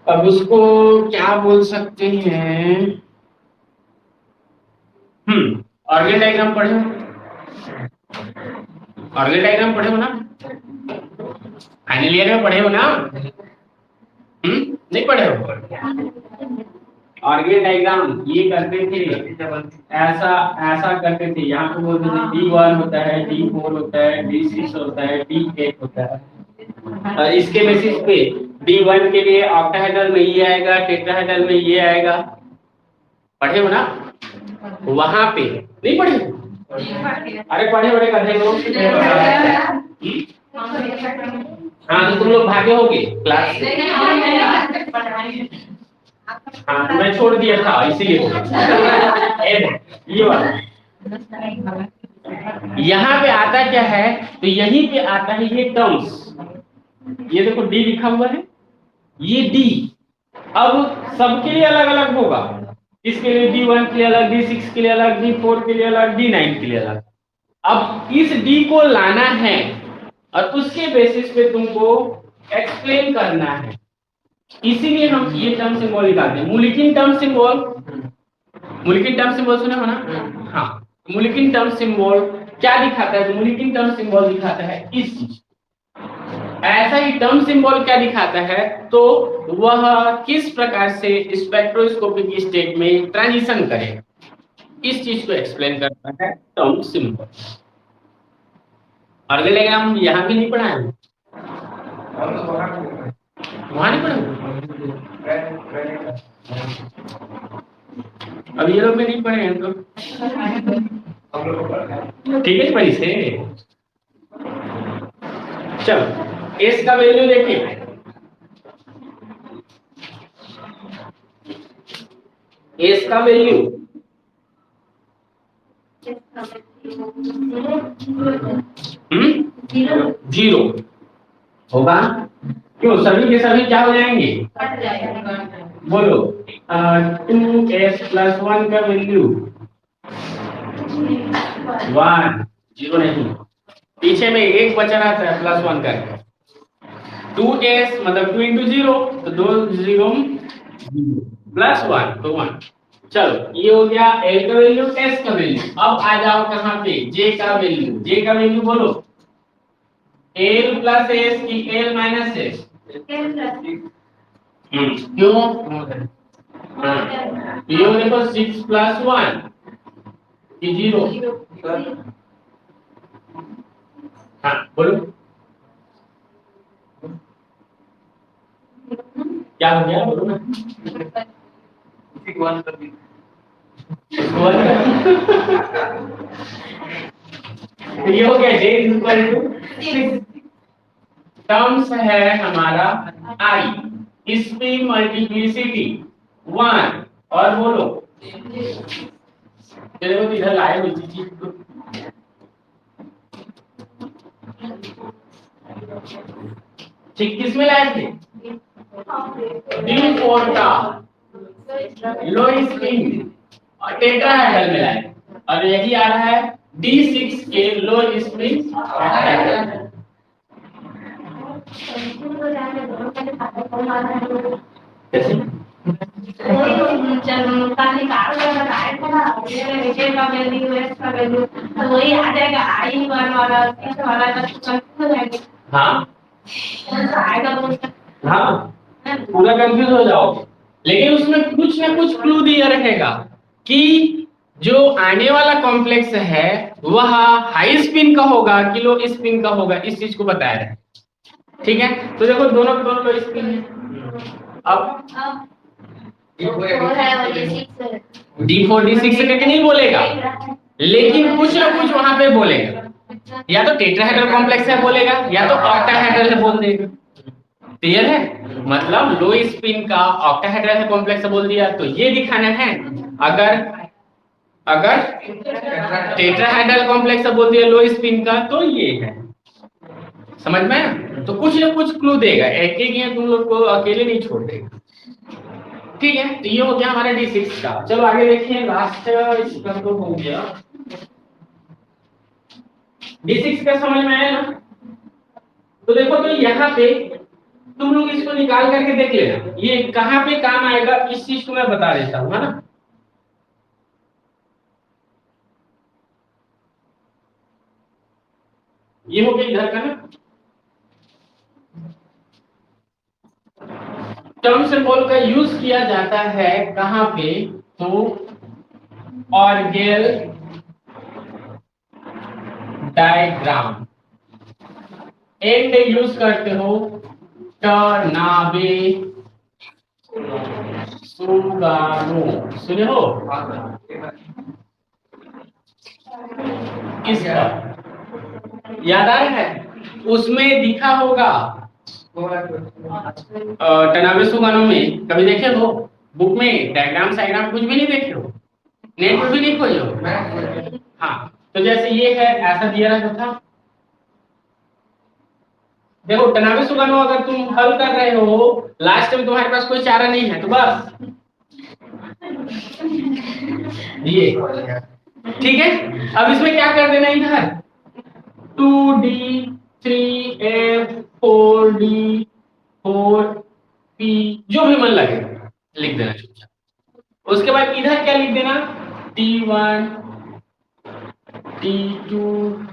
अब उसको क्या बोल सकते हैं? ऑर्गन डायग्राम पढ़े हो? ऑर्गन डायग्राम पढ़े हो ना? फाइनल ईयर में पढ़े हो ना? नहीं पढ़े हो? ऑर्गन डायग्राम ये करते थे, ऐसा करते थे। यहाँ पे बोलते थे D1 होता है, D4 होता है, D6 होता है, D8 होता है। और इसके बेसिस पे D1 के लिए ऑक्टाहेड्रल में ये आएगा, टेट्राहेड्रल में ये आएगा। पढ़े हो ना? वहां पे नहीं पढ़े? अरे पढ़े बड़े गधे हो। हाँ तो तुम लोग भागे होगे क्लास से। हाँ तो मैं छोड़ दिया था इसीलिए। ये वाला यहाँ पे आता क्या है, तो यहीं पे आता है ये टर्म्स। ये देखो डी लिखा हुआ है, ये डी अब सबके लिए अलग अलग होगा, इसके लिए D1 के लिए अलग, D6 के लिए अलग, D4 के लिए अलग, D9 के लिए अलग। अब इस D को लाना है और उसके बेसिस पे तुमको एक्सप्लेन करना है, इसीलिए हम ये टर्म सिंबल निकालते हैं। मूलिकिन टर्म सिंबल, मूलिकिन टर्म सिंबल सुने हो ना? हाँ, मूलिकिन टर्म सिंबल क्या दिखाता है? मूलिकिन टर्म सिंबल दिखाता है इस चीज। ऐसा ही टर्म सिंबल क्या दिखाता है? तो वह किस प्रकार से स्पेक्ट्रोस्कोपिक स्टेट में ट्रांजिशन करेगा, इस चीज को एक्सप्लेन करता है टर्म सिंबल। ऑर्गेनोग्राम यहाँ भी नहीं पढ़ाया, वहां नहीं पढ़ा, अब ये लोग भी नहीं पढ़े हैं तो ठीक है पढ़ी से। चलो एस का वैल्यू देखिए, एस का वैल्यू जीरो होगा। क्यों? सभी के सभी क्या हो जाएंगे? बोलो 2s + 1 का वैल्यू 1, जीरो नहीं, पीछे में एक बचा रहता है +1 करके। 2s मतलब 2 × 0 तो 2 0 +1 तो 1। चलो ये हो गया l का वैल्यू, s का वैल्यू। अब आ जाओ कहां पे? j का वैल्यू। j का वैल्यू बोलो l + s की l - s? क्यों? ये देखो 6 + 1 की 0। हाँ बोलो क्या हो गया? बोलो ना। ये हो गया j = 6। टर्म्स है हमारा i, इसकी मल्टीप्लिसिटी 1 और बोलो देखो इधर लाए हुई चीज को ठीक किस में लाए थे? D4 का लो स्पिन और टेट्राहेड्रल में लाए, और यही आ रहा है D6 के लो स्पिन ऑक्टाहेड्रल। कैसे? वही आ जाएगा I1 वाला, S वाला हाँ हाँ पूरा कंफ्यूज हो जाओगे, लेकिन उसमें कुछ ना कुछ क्लू दिया रहेगा कि जो आने वाला कॉम्प्लेक्स है वह हाई स्पिन का होगा कि लो स्पिन का होगा, इस चीज को बताया है। ठीक है, तो देखो दोनों लो स्पिन है। अब D4 D6 करके नहीं बोलेगा, लेकिन कुछ ना कुछ वहां पे बोलेगा, या तो टेट्राहेड्रल कॉम्प्लेक्स है बोलेगा, या तो ऑक्टाहेड्रल है बोल देगा। क्लियर है? मतलब लो स्पिन का ऑक्टाहेड्रल कॉम्प्लेक्स बोल दिया, तो ये दिखाना है। अगर टेट्राहेड्रल कॉम्प्लेक्स बोल दिया लो स्पिन का, तो ये है। समझ में? तो कुछ ना कुछ क्लू देगा, एक एक ये तुम लोग को अकेले नहीं छोड़ देगा। ठीक है, तो ये हो गया हमारा D6 का। चलो आगे देखिए, लास्ट इसका तो हो गया। D6 का समझ में आया ना? तो देखो, तो यहाँ पे तुम लोग इसको निकाल करके देख लेना, ये कहाँ पे काम आएगा, इस चीज को मैं बता देता हूँ, है ना? ये हो गया इधर का ना। टर्म सिंबल का यूज किया जाता है कहाँ पे? तो ऑर्गेल डायग्राम एंड यूज करते हो टर्नाबे सुगानो, सुने हो इसका? याद आ रहा है? उसमें दिखा होगा टर्नाबे सुगानो में, कभी देखे हो? बुक में डायग्राम साइग्राम कुछ भी नहीं देखे हो? नेट पर भी नहीं खोजे हो? हाँ, तो जैसे ये है, ऐसा दिया रहता था, देखो तनावे सुगानो अगर तुम हल कर रहे हो, लास्ट में तुम्हारे पास कोई चारा नहीं है तो बस ये ठीक है। अब इसमें क्या कर देना इधर 2d 3f 4d 4p जो भी मन लगे लिख देना चुपचाप। उसके बाद इधर क्या लिख देना t1 t2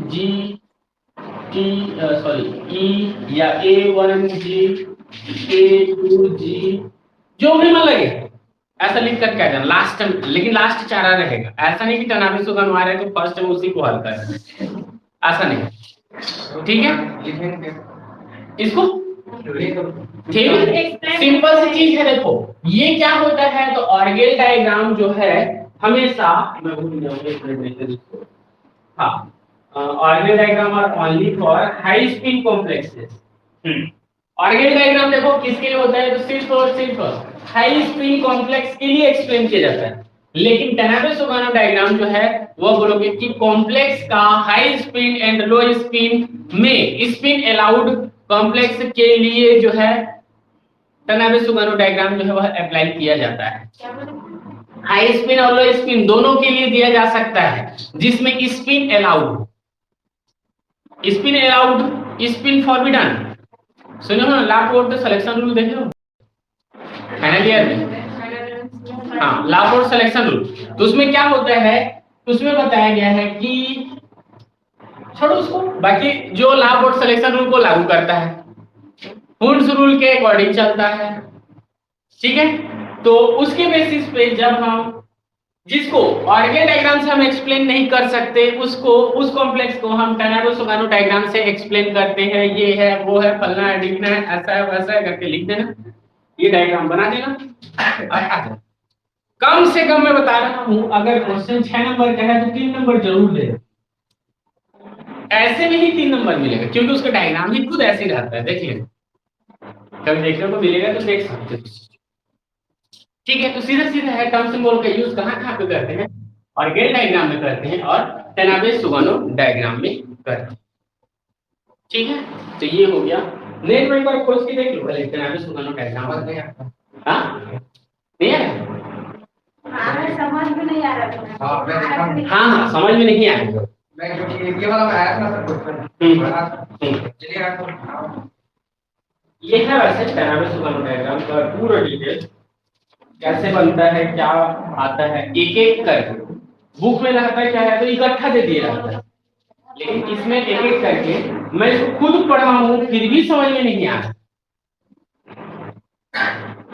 g t sorry e या a1 g a2 g जो भी मन लगे ऐसा लिख कर क्या करना लास्ट टाइम, लेकिन लास्ट चारा रहेगा। ऐसा नहीं कि तनावी सुगन आ रहा है तो फर्स्ट टाइम उसी को हल करना, ऐसा नहीं। ठीक है इसको ठीक है, सिंपल सी चीज है। देखो ये क्या होता है तो ऑर्गेल डायग्राम जो है हमेशा मैं भूल जाऊंगा, हाँ Orgel diagram are only for high spin complexes. Orgel diagram देखो किसके लिए होता है तो सिर्फ और सिर्फ हाई स्पीड कॉम्प्लेक्स के लिए एक्सप्लेन किया जाता है। लेकिन तनावे-सुगानो डायग्राम जो है वो बोलोगे कि कॉम्प्लेक्स का high spin and low spin में स्पिन अलाउड कॉम्प्लेक्स के लिए जो है तनावे-सुगानो डायग्राम जो है वह अप्लाई किया जाता है। हाई स्पिन और लो स्पिन दोनों के लिए दिया जा सकता है, जिसमें स्पिन अलाउड स्पिन फॉरबिडन। सुनो ना लापोर्ट सिलेक्शन रूल देखे हो फाइनल ईयर में, हाँ लापोर्ट सिलेक्शन रूल। तो उसमें क्या होता है, उसमें बताया गया है कि छोड़ो उसको, बाकी जो लापोर्ट सिलेक्शन रूल को लागू करता है हुंड्स रूल के अकॉर्डिंग चलता है। ठीक है, तो उसके बेसिस पे जब हम जिसको ऑर्गेल डायग्राम से हम एक्सप्लेन नहीं कर सकते उसको उस कॉम्प्लेक्स को हम तनावे-सुगानो डायग्राम से एक्सप्लेन करते हैं। ये है वो है फलना है ढिकना है ऐसा है वैसा है करके लिख देना, ये डायग्राम बना देना। कम से कम मैं बता रहा हूं अगर क्वेश्चन 6 नंबर का है तो 3 नंबर जरूर दे, ऐसे में ही 3 नंबर मिलेगा क्योंकि उसका डायग्राम ही खुद ऐसे ही रहता है। देखिए कभी देखने को मिलेगा तो देख सकते हो। ठीक है, तो सीधा सीधा है टर्म सिंबल का यूज कहां पे करते हैं, ऑर्गेल डायग्राम में करते हैं और तनावे-सुगानो डायग्राम में करते हैं। ठीक है, तो ये हो गया। नेट में एक बार खोज के देख लो पहले तनावे-सुगानो डायग्राम आ गया। हां नहीं आया, समझ में नहीं आ रहा। हां समझ में नहीं आएगा। मैं क्योंकि ये वाला आया था क्वेश्चन चलिए आपको ये है वैसे तनावे-सुगानो डायग्राम का पूरा डिटेल कैसे बनता है क्या आता है एक एक करके बुक में रहता है क्या है तो इकट्ठा दे दिया जाता है, लेकिन इसमें एक एक करके मैं इसको खुद पढ़ा हूं फिर भी समझ में नहीं आया।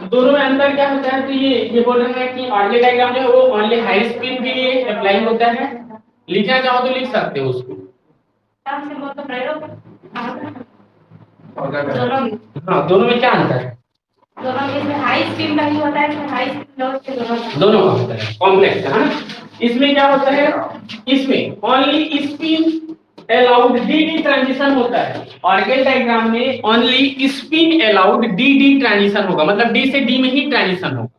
दोनों में अंतर क्या होता है तो ये बोल रहा है कि ऑर्गेल डायग्राम जो है वो ओनली हाई स्पीड के लिए अप्लाई होता है। लिखना चाहो तो लिख सकते हो उसको, हाँ दोनों में क्या अंतर है, दोनों में हाई स्पीड का ही होता है, हाई स्पीड लो से दोनों का होता है कॉम्प्लेक्स है ना। इसमें क्या होता है, इसमें only spin allowed D transition होता है। ऑर्गेल डायग्राम में only spin allowed D transition होगा, मतलब डी से डी में ही ट्रांजिशन होगा।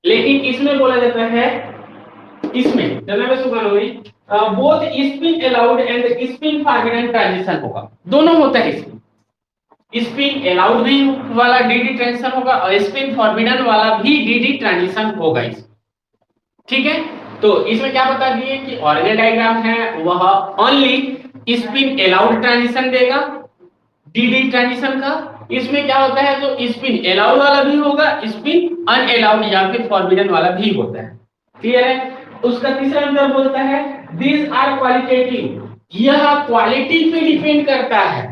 लेकिन इसमें बोला जाता है, इसमें तनावे-सुगानो में both spin allowed and spin forbidden transition होगा, दोनों होता है। इसमें स्पिन अलाउड भी वाला डी ट्रांजिशन होगा और स्पिन फॉरबिडन वाला भी डी ट्रांजिशन होगा इसमें। ठीक है, तो इसमें क्या बता दिए कि ऑर्गेल डायग्राम है वह ओनली स्पिन अलाउड ट्रांजिशन देगा डी ट्रांजिशन का। इसमें क्या होता है जो स्पिन अलाउड वाला भी होगा, स्पिन अनअलाउड या फिर फॉरबिडन वाला भी होता है। क्लियर है। उसका तीसरा अंतर बोलता है दिस आर क्वालिटेटिव, यह क्वालिटी पे डिपेंड करता है।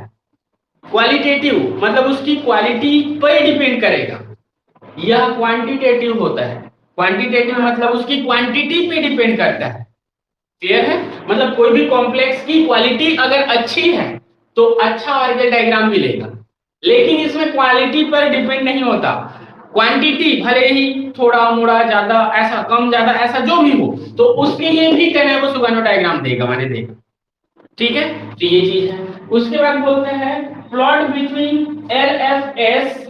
क्वालिटेटिव मतलब उसकी क्वालिटी पर डिपेंड करेगा। यह क्वांटिटेटिव होता है, क्वांटिटेटिव मतलब उसकी क्वांटिटी पे डिपेंड करता है। क्लियर है, मतलब कोई भी कॉम्प्लेक्स की क्वालिटी अगर अच्छी है तो अच्छा ऑर्गेल डायग्राम मिलेगा, लेकिन इसमें क्वालिटी पर डिपेंड नहीं होता। क्वांटिटी भले ही थोड़ा मोड़ा ज्यादा ऐसा कम ज्यादा ऐसा जो भी हो तो उसके लिए भी तनावे-सुगानो डायग्राम देगा, माने देगा। ठीक है, तो ये चीज है। उसके बाद बोलते हैं plot between LFS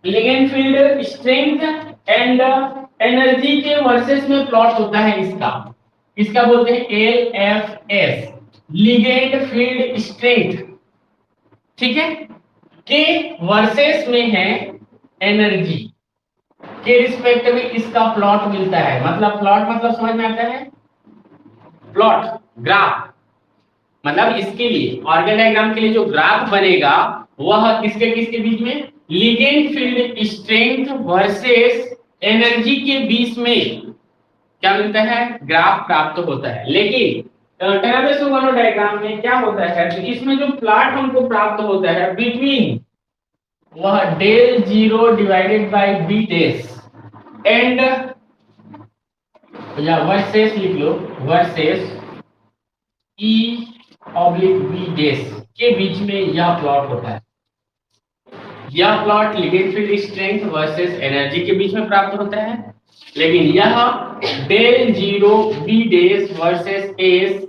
ligand field strength and energy के वर्सेस में प्लॉट होता है इसका बोलते हैं LFS लिगेंड फील्ड स्ट्रेंथ। ठीक है, के वर्सेस में है एनर्जी के रिस्पेक्ट में इसका प्लॉट मिलता है। मतलब प्लॉट मतलब समझ में आता है, प्लॉट ग्राफ मतलब इसके लिए ऑर्गन डायग्राम के लिए जो ग्राफ बनेगा वह किसके किसके बीच में, ligand field strength versus energy के बीच में क्या मिलता है, ग्राफ प्राप्त होता है। लेकिन टेनाबेसो डायग्राम में क्या होता है, तो इसमें जो प्लॉट हमको प्राप्त होता है बिटवीन वह del zero divided by B डेस एंड या वर्सेस लिख लो, वर्सेस ई ऑब्लिक बी डेस के बीच में यह प्लॉट होता है। यह plot ligand field strength versus energy के बीच में प्राप्त होता है। लेकिन यह डेल जीरो बी डेस versus S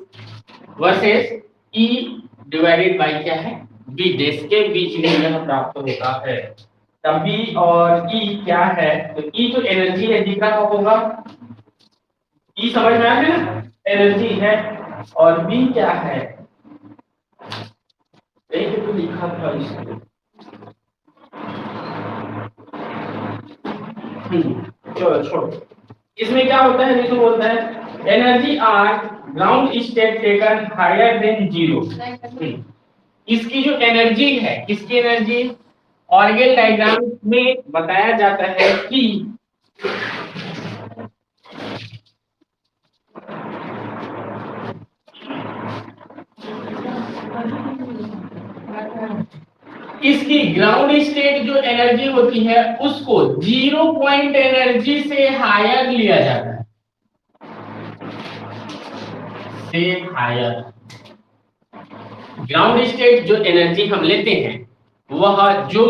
versus E divided by क्या है, बी डेस के बीच में यह प्राप्त होता है। तब बी और ई क्या है, तो ई तो एनर्जी है, जी का होगा ई, समझ में आ गया ना, एनर्जी है, और बी क्या है, एक तो लिखा था इसमें, चलो छोड़ो। इसमें क्या होता है, देखो बोलता है energy are ground state taken higher than zero. इसकी जो एनर्जी है, किसकी एनर्जी, ऑर्गन डायग्राम में बताया जाता है कि इसकी ग्राउंड स्टेट जो एनर्जी होती है उसको 0 पॉइंट एनर्जी से हायर लिया जाता है, से हायर। ग्राउंड स्टेट जो एनर्जी हम लेते हैं वह जो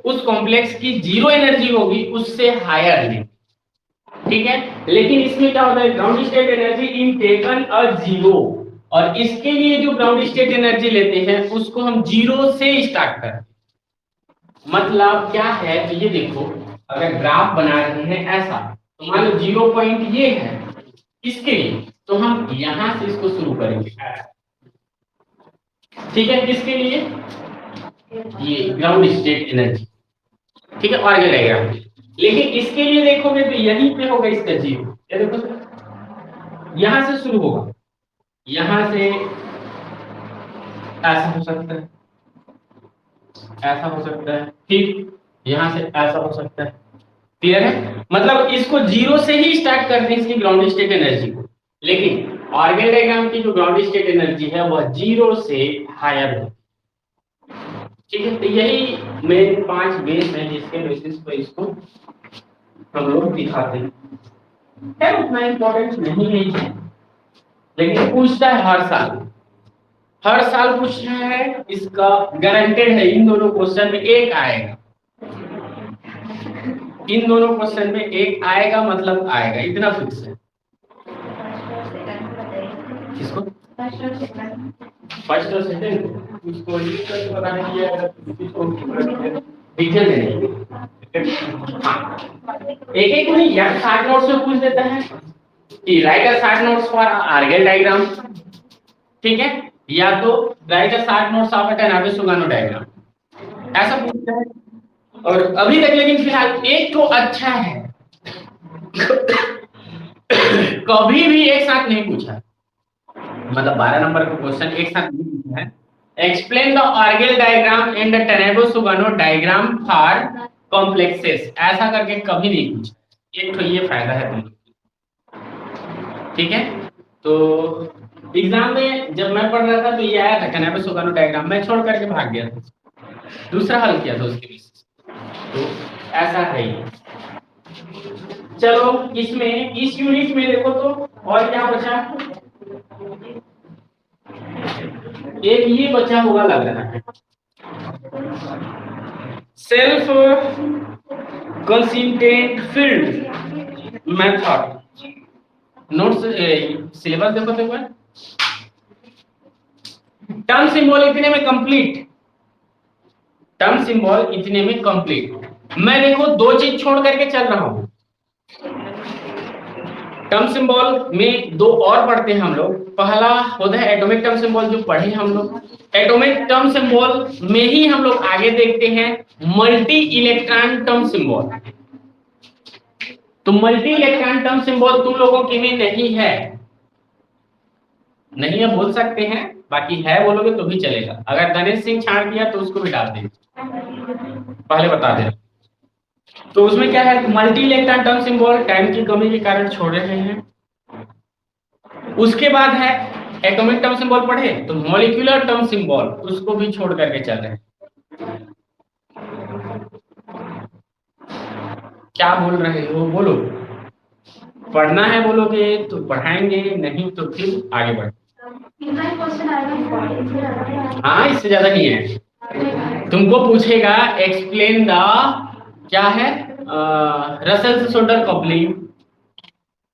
उस कॉम्प्लेक्स की 0 एनर्जी होगी उससे हायर लें, ठीक है। लेकिन इसमें क्या होता है, ground state energy in taken a 0, और इसके लिए जो ग्राउंड स्टेट एनर्जी लेते हैं उसको हम 0 से स्टार्ट करते हैं। मतलब क्या है, तो ये देखो अगर ग्राफ बना रहे हैं ऐसा, तो मान लो 0 पॉइंट ये है इसके लिए, तो हम यहां से इसको शुरू करेंगे, ठीक है। किसके लिए, ये ग्राउंड स्टेट एनर्जी, ठीक है, ऑर्गन डायग्राम। लेकिन इसके लिए देखोगे तो यहीं पे होगा इसका 0, ये देखो यहां से शुरू होगा, यहां से ऐसा हो सकता है, ऐसा हो सकता है, ठीक, यहां से ऐसा हो सकता है, क्लियर है। मतलब इसको 0 से ही स्टार्ट करते हैं इसकी ग्राउंड स्टेट एनर्जी को, लेकिन ऑर्गन डायग्राम की जो ग्राउंड स्टेट एनर्जी है वह 0 से हायर है, ठीक है। तो यही मेन 5 बेस है जिसके बेसिस पर इसको हम लोग दिखाते हैं। उतना इंपॉर्टेंट नहीं है ये, लेकिन पूछता है हर साल पूछ रहा है, इसका गारंटेड है इन दोनों क्वेश्चन में एक आएगा, इन दोनों क्वेश्चन में एक आएगा, मतलब आएगा, इतना फिक्स है। किसको, फर्स्ट और सेकंड, इसको पता नहीं है, इसको डिटेल नहीं, एक एक नहीं यार, 60 नोट्स में पूछ देता है कि राइट अ 60 नोट्स फॉर ऑर्गन डायग्राम, ठीक है, या तो write a 60 notes of Tanabe Sugano diagram, ऐसा पूछता है। और अभी तक लेकिन फिलहाल एक तो अच्छा है, कभी भी एक साथ नहीं पूछा, मतलब 12 नंबर का क्वेश्चन एक साथ नहीं पूछा है। एक्सप्लेन द ऑर्गन diagram and the Tanabe Sugano diagram for complexes, ऐसा करके कभी नहीं पूछा, एक तो ये फायदा है तुम, ठीक है। तो एग्जाम में जब मैं पढ़ रहा था तो ये आया था टेनाबेसो डायग्राम, मैं छोड़ करके भाग गया था, दूसरा हल किया था उसके बेसिस, तो ऐसा है ये। चलो इसमें इस यूनिट में देखो तो और क्या बचा, एक ये बचा होगा लग रहा है, self consistent field method. Notes syllabus देखो तो एक बार, टर्म सिंबल इतने में कंप्लीट, टर्म सिंबल इतने में कंप्लीट। मैं देखो 2 चीज छोड़ करके चल रहा हूं, टर्म सिंबल में दो और पढ़ते हैं हम लोग। पहला होता है एटॉमिक टर्म सिंबल, जो पढ़े हम लोग। एटॉमिक टर्म सिंबल में ही हम लोग आगे देखते हैं मल्टी इलेक्ट्रॉन टर्म सिंबल। तो मल्टी इलेक्ट्रॉन टर्म सिंबल तुम लोगों के में नहीं है, नहीं है बोल सकते हैं, बाकी है बोलोगे तो भी चलेगा। अगर गणेश सिंह छाड़ दिया तो उसको भी डाल देंगे, पहले बता दे। तो उसमें क्या है, multi electron term symbol time की कमी के कारण छोड़ रहे हैं। उसके बाद है एटॉमिक टर्म सिंबल पढ़े तो मॉलिक्यूलर टर्म सिंबल, उसको भी छोड़ करके चल रहे हैं। क्या बोल रहे हो, बोलो। पढ़ना है बोलोगे तो पढ़ाएंगे, नहीं तो फिर आगे बढ़। हाँ, इससे ज्यादा नहीं है। तुमको पूछेगा एक्सप्लेन द, क्या है, रसेल सोल्डर कपलिंग,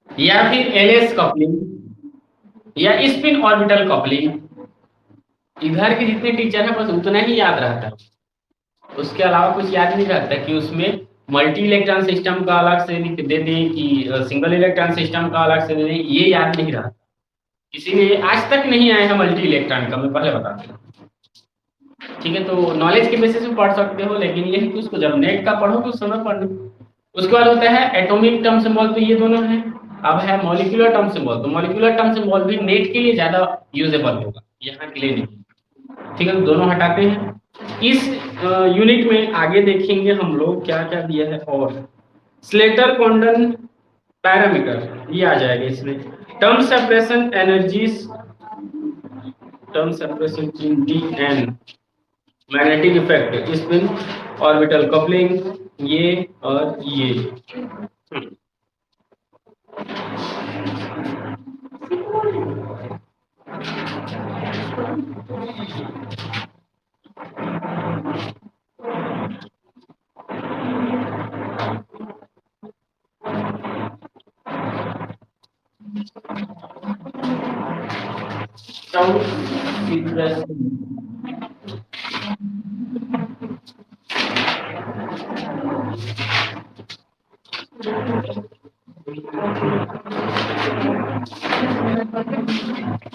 या फिर एलएस कपलिंग, या स्पिन ऑर्बिटल कपलिंग। इधर के जितने टीचर है बस उतना ही याद रहता है, उसके अलावा कुछ याद नहीं रहता कि उसमें मल्टी इलेक्ट्रॉन सिस्टम का अलग से लिख दे दें कि सिंगल इलेक्ट्रॉन सिस्टम का अलग से दे दें, ये याद नहीं रहता। किसी ने आज तक नहीं आया है मल्टी इलेक्ट्रॉन का, मैं पहले बता दूं। ठीक है, तो नॉलेज के बेसिस पे पढ़ सकते हो, लेकिन ये है कि उसको जब नेट का पढ़ो तो समय पढ़ना। उसके बाद होता है एटॉमिक टर्म सिंबल, तो ये दोनों है। अब है मॉलिक्यूलर टर्म सिंबल, तो मॉलिक्यूलर टर्म सिंबल भी नेट के लिए ज्यादा यूजेबल होगा, यहाँ के लिए नहीं। ठीक है, तो दोनों हटाते हैं। इस यूनिट में आगे देखेंगे हम लोग क्या क्या दिया है। और स्लेटर कॉन्डन पैरामीटर ये आ जाएगा इसमें। Term separation energies, term separation in D N, magnetic effect, spin orbital coupling, ये और ये।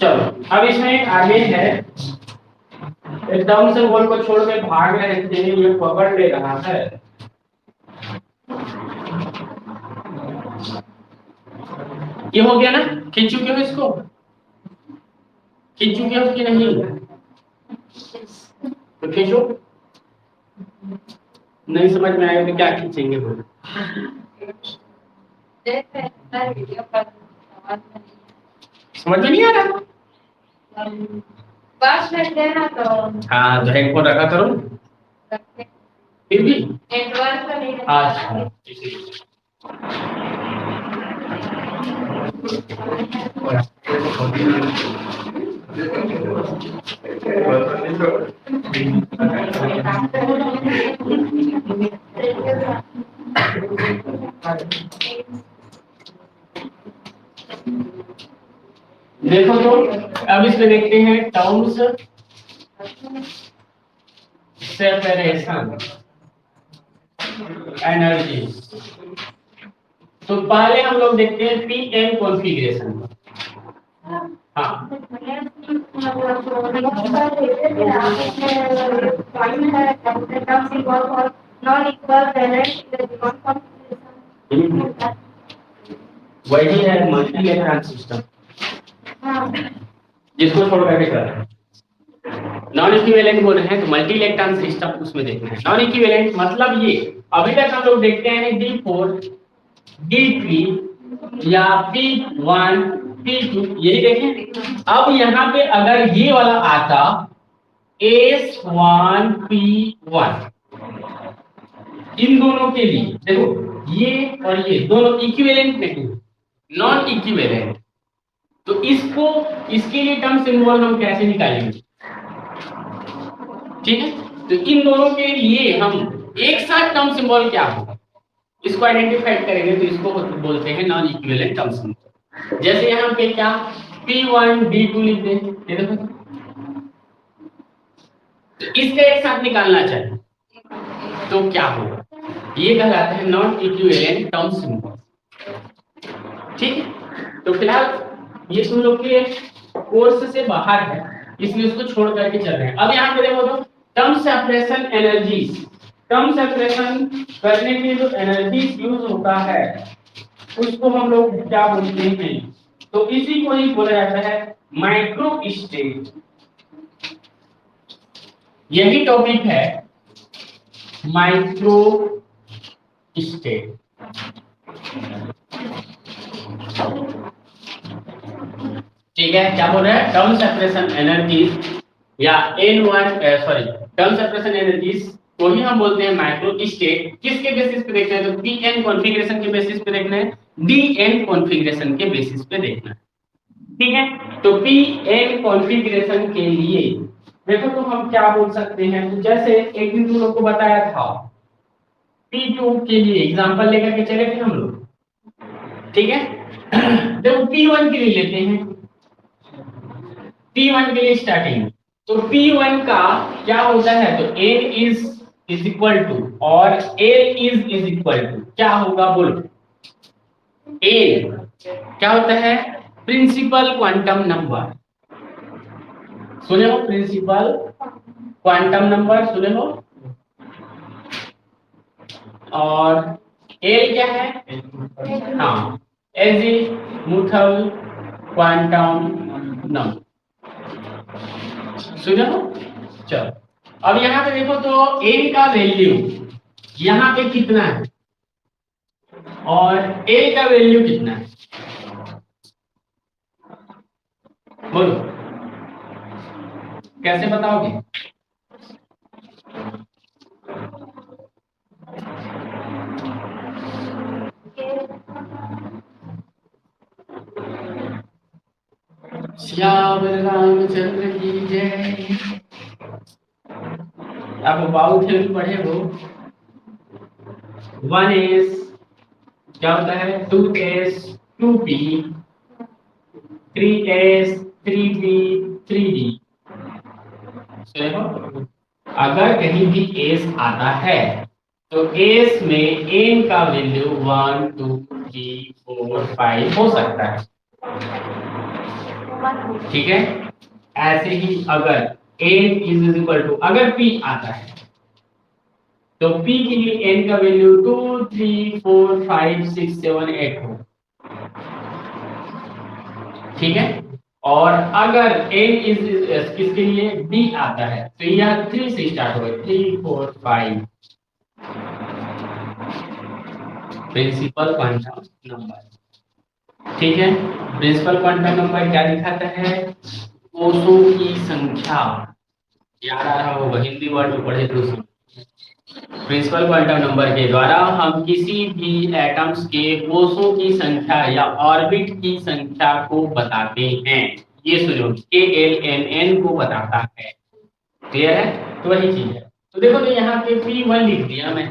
चलो अब इसमें आगे है, टर्म सिंबल को छोड़ के भाग रहे थे, ये पकड़ ले रहा है। ये हो गया ना, खींच चुके हो इसको, खींच चुके हो कि नहीं, तो खींचो। नहीं समझ में आएगा तो क्या खींचेंगे बोलो। समझ में नहीं आ रहा, बस रख देना तो। हाँ, तो हेडफोन रखा करो फिर भी। नेटवर्क का नहीं। अच्छा, देखो तो अब इसमें देखते हैं टर्म्स सेपरेशन एनर्जी। तो पहले हम लोग देखते हैं पीएन कॉन्फ़िगरेशन। हाँ, वही है मल्टी इलेक्ट्रॉन सिस्टम, जिसको छोड़ करके कर रहे हैं। नॉन इक्विवेलेंट बोल रहे हैं तो मल्टी इलेक्ट्रॉन सिस्टम उसमें देखना है। नॉन इक्विवेलेंट मतलब ये अभी तक हम लोग देखते हैं D4, D3 या P1, P2, यही देखें। अब यहाँ पे अगर ये वाला आता S1, P1, इन दोनों के लिए देखो ये और ये दोनों इक्विवेलेंट नहीं, नॉन इक्विवेलेंट, तो इसको, इसके लिए टर्म सिंबल हम कैसे निकालेंगे। ठीक है, तो इन दोनों के लिए हम एक साथ टर्म सिंबल क्या होगा इसको आइडेंटिफाई करेंगे, तो इसको बोलते हैं नॉन इक्विवेलेंट टर्म सिंबल। जैसे यहाँ पे क्या P1, D2 लिख दें, ये देखो, तो इसका एक साथ निकालना चाहिए तो क्या होगा, ये कहलाता है नॉन इक्विवेलेंट टर्म सिंबल। ठीक है, तो फिलहाल ये तुम लोग के कोर्स से बाहर है, इसलिए उसको छोड़ करके चल रहे हैं। अब यहाँ पे देखो तो term separation energies, term separation करने के जो एनर्जीज यूज होता है उसको हम लोग क्या बोलते हैं, तो इसी को ही बोला जाता है माइक्रो स्टेट। यही टॉपिक है माइक्रो स्टेट। ठीक है, क्या बोल रहे हैं, टर्म सेपरेशन एनर्जीज या टर्म सेपरेशन एनर्जीज को ही हम बोलते हैं माइक्रो स्टेट। किसके बेसिस पे देखना है, तो पीएन कॉन्फ़िगरेशन के बेसिस पे देखना है, डीएन कॉन्फ़िगरेशन के बेसिस पे देखना है। ठीक है, तो पीएन कॉन्फ़िगरेशन के लिए देखो तो हम क्या बोल सकते हैं, तो जैसे एक दिन तुम लोग को बताया था P2 के लिए एग्जांपल लेकर के चले थे हम लोग। ठीक है, देखो P1 के लिए लेते हैं, P1 के लिए स्टार्टिंग, तो P1 का क्या होता है, तो N इज इक्वल टू और L इज इक्वल टू क्या होगा बोलो, L क्या होता है, प्रिंसिपल क्वांटम नंबर। सुने हो, प्रिंसिपल क्वांटम नंबर सुने हो, और L क्या है, हाँ एजीमुथल क्वांटम नंबर सुने हो। चलो अब यहाँ पे देखो तो N का वैल्यू यहाँ पे कितना है और L का वैल्यू कितना है, बोलो कैसे बताओगे। श्याम रामचंद्र की जय। आप बाउल थ्योरी पढ़े हो, 1s क्या होता है, 2s 2p, 3s 3p 3d। अगर कहीं भी s आता है तो s में n का वैल्यू 1 2 3 4 5 हो सकता है। ठीक है, ऐसे ही अगर n इज इक्वल टू अगर p आता है तो p के लिए n का वैल्यू 2 3 4 5 6 7 8 हो। ठीक है, और अगर n इज किसके लिए d आता है तो यह 3 से स्टार्ट होगा, 3 4 5 प्रिंसिपल क्वांटम नंबर। ठीक है, प्रिंसिपल क्वांटम नंबर क्या दिखाता है, कोषों की संख्या। याद आ रहा होगा, हिंदी वर्ड में पढ़े तो। प्रिंसिपल क्वांटम नंबर के द्वारा हम किसी भी एटम्स के कोषों की संख्या या ऑर्बिट की संख्या को बताते हैं। ये सुनो, KLNN को बताता है। क्लियर है, तो वही चीज है। तो देखो तो यहाँ पे P1 लिख दिया मैं,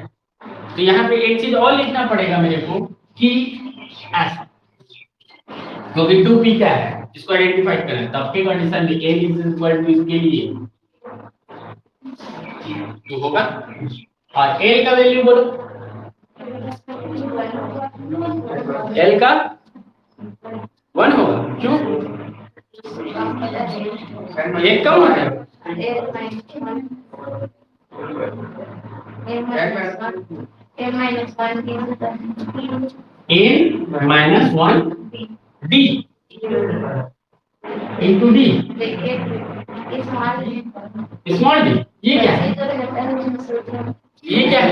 तो यहाँ पे एक चीज और लिखना पड़ेगा मेरे को कि ऐसा, क्योंकि 2p क्या है इसको आइडेंटिफाई करना, तब की कंडीशन में n इज इक्वल टू इसके लिए 2 होगा, और l का वैल्यू बोलो, l का 1 होगा। क्यों, एक कम होता है, n minus 1 d into D, small D. ये क्या है, ये क्या है,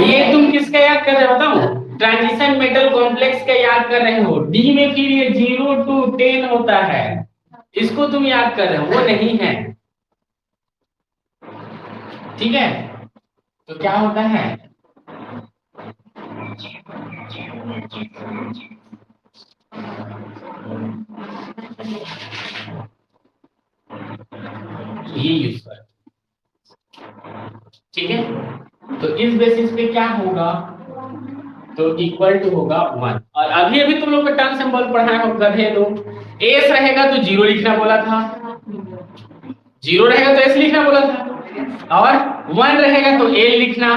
ये तुम किसका याद कर रहे हो बताओ, ट्रांजिशन मेटल कॉम्प्लेक्स का याद कर रहे हो। डी में फिर ये 0 to 10 होता है, इसको तुम याद कर रहे हो, वो नहीं है। ठीक है, तो क्या होता है, ये यूज कर। ठीक है, तो इस बेसिस पे क्या होगा, तो इक्वल टू होगा 1। और अभी अभी तुम लोग को टर्म सिंबल पढ़ाए हो गधे लोग, एस रहेगा तो 0 लिखना बोला था, 0 रहेगा तो एस लिखना बोला था, और 1 रहेगा तो एल लिखना,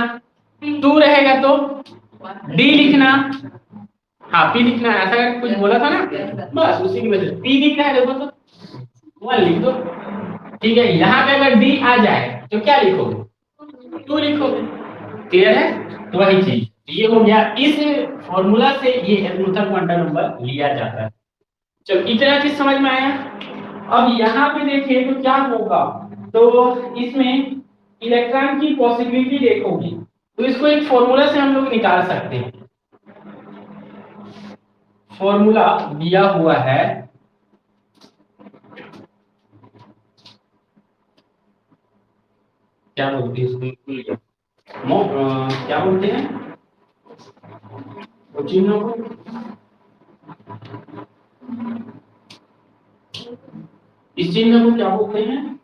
2 रहेगा तो डी लिखना, हाँ पी लिखना है, ऐसा करके कुछ बोला था ना, बस उसी की वजह से पी दिख रहा है, देखो तो 1 लिख दो। ठीक है, यहाँ पे अगर डी आ जाए तो क्या लिखोगे? 2 लिखोगे। क्लियर है? तो वही चीज ये हो गया, इस फॉर्मूला से ये एजीमुथल क्वांटम नंबर लिया जाता है। चलो इतना चीज समझ में आया। अब यहाँ पे देखें तो क्या होगा, तो इसमें इलेक्ट्रॉन की पॉसिबिलिटी देखोगे तो इसको एक फॉर्मूला से हम लोग निकाल सकते हैं। फॉर्मूला दिया हुआ है, क्या बोलते हैं इसको, भूल गया। क्या बोलते हैं वो चिन्हों को, इस चिन्ह को क्या बोलते हैं?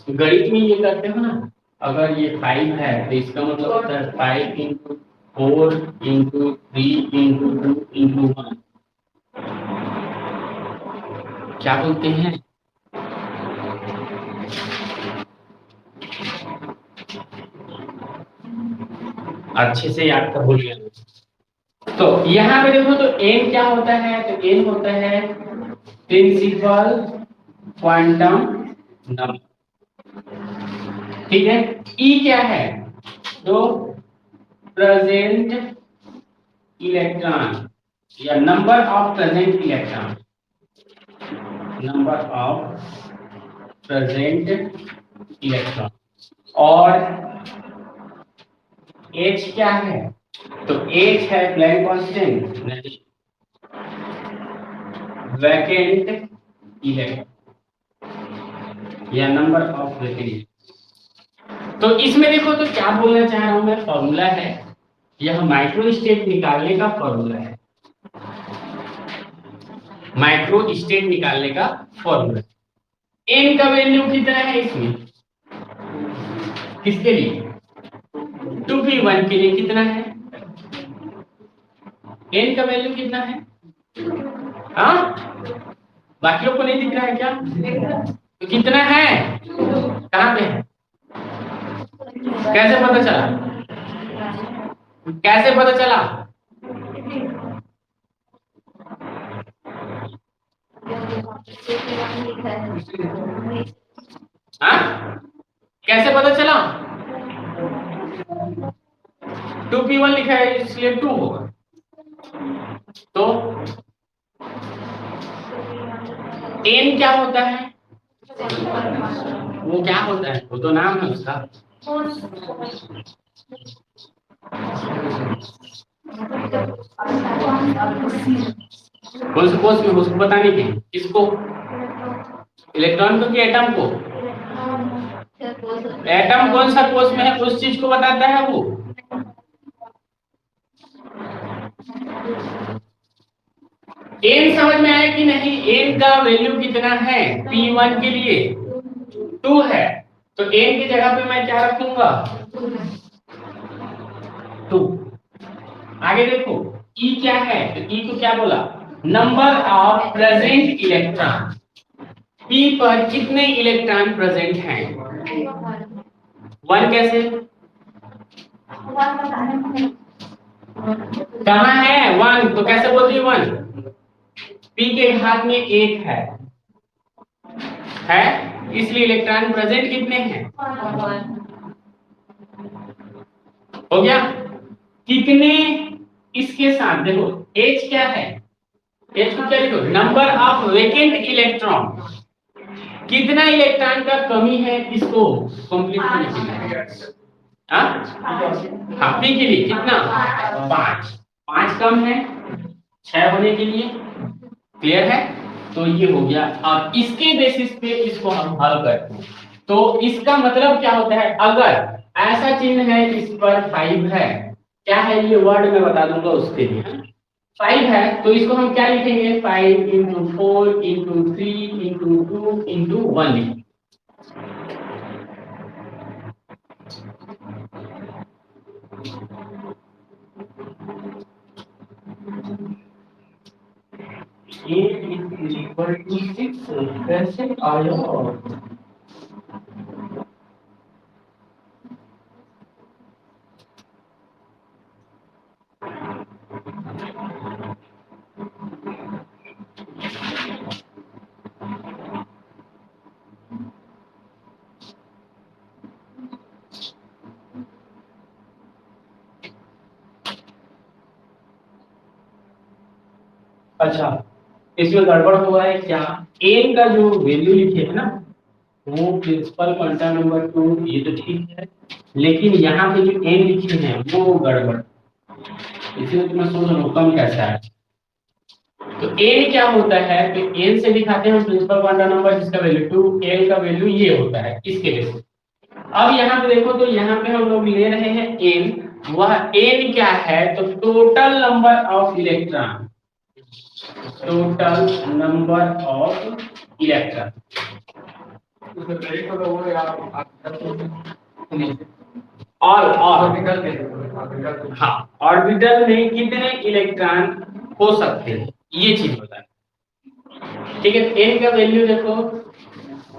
गणित में ये करते हो ना, अगर ये 5 है तो इसका मतलब होता है 5 इंटू 4 इंटू 3 इंटू 2 इंटू 1, क्या बोलते हैं? अच्छे से याद कर बोलिए। तो यहाँ पे देखो तो n क्या होता है, तो n होता है प्रिंसिपल क्वांटम नंबर। ठीक है, e क्या है, तो प्रेजेंट इलेक्ट्रॉन या number of present electron, number of present electron. और h क्या है, तो h है प्लैंक कांस्टेंट, नहीं वैकेंट इलेक्ट्रॉन या नंबर ऑफ वैकेंट। तो इसमें देखो तो क्या बोलना चाह रहा हूं मैं, फॉर्मूला है, यह माइक्रो स्टेट निकालने का फॉर्मूला है, माइक्रो स्टेट निकालने का फॉर्मूला। n का वैल्यू कितना है इसमें, किसके लिए, 2p1 के लिए कितना है, n का वैल्यू कितना है, हाँ बाकी लोग को नहीं दिख रहा है क्या, तो कितना है, कहां पे है, कैसे पता चला, कैसे पता चला, हाँ कैसे पता चला, 2p1 लिखा है इसलिए 2 होगा, तो n क्या होता है, वो क्या होता है, वो तो नाम है उसका, कौन से कोष में, उसको बताने के, किसको, इलेक्ट्रॉन को कि एटम को, एटम कौन सा कोष में है उस चीज को बताता है वो। n समझ में आया कि नहीं, n का वैल्यू कितना है, p1 के लिए 2 है, तो n की जगह पे मैं क्या रखूंगा, 2। आगे देखो e क्या है, तो e को क्या बोला, number of present electron, p पर कितने इलेक्ट्रॉन प्रेजेंट हैं, 1 कैसे, कहाँ है 1, तो कैसे बोलती है 1, p के हाथ में 1 है इसलिए इलेक्ट्रॉन प्रेजेंट कितने हैं, हो गया, कितने इसके साथ देखो h क्या है, h को क्या लिखो, नंबर ऑफ वैकेंट इलेक्ट्रॉन, कितना इलेक्ट्रॉन का कमी है इसको कंप्लीट करने के लिए, हाँ p के लिए कितना, 5 कम है 6 होने के लिए, क्लियर है, तो ये हो गया। अब इसके बेसिस पे इसको हम हल करते हैं, तो इसका मतलब क्या होता है, अगर ऐसा चिन्ह है इस पर 5 है, क्या है ये वर्ड में बता दूंगा उसके लिए, 5 है तो इसको हम क्या लिखेंगे, 5 इंटू 4 इंटू 3 इंटू 2 इंटू 1 लिखेंगे। A is equal to 6 कैसे आया? अच्छा, इसमें गड़बड़ हुआ है क्या? एन का जो वैल्यू लिखे है ना, वो प्रिंसिपल क्वांटम नंबर 2, ये तो ठीक है, लेकिन यहाँ पे जो एन लिखे हैं वो गड़बड़, इसलिए तो मैं सोच रहा हूँ कम कैसा है। तो एन क्या होता है? तो एन से दिखाते हैं प्रिंसिपल क्वांटम नंबर जिसका वैल्यू 2, एन का वैल्यू ये होता है इसके बेसिस। अब यहाँ पे देखो, तो यहाँ पे हम लोग ले रहे हैं एन, वह एन क्या है? तो total number of electron, total number of electron. और हाँ, ऑर्बिटल में कितने इलेक्ट्रॉन हो सकते हैं, ये चीज होता है। ठीक है, एन का वैल्यू देखो,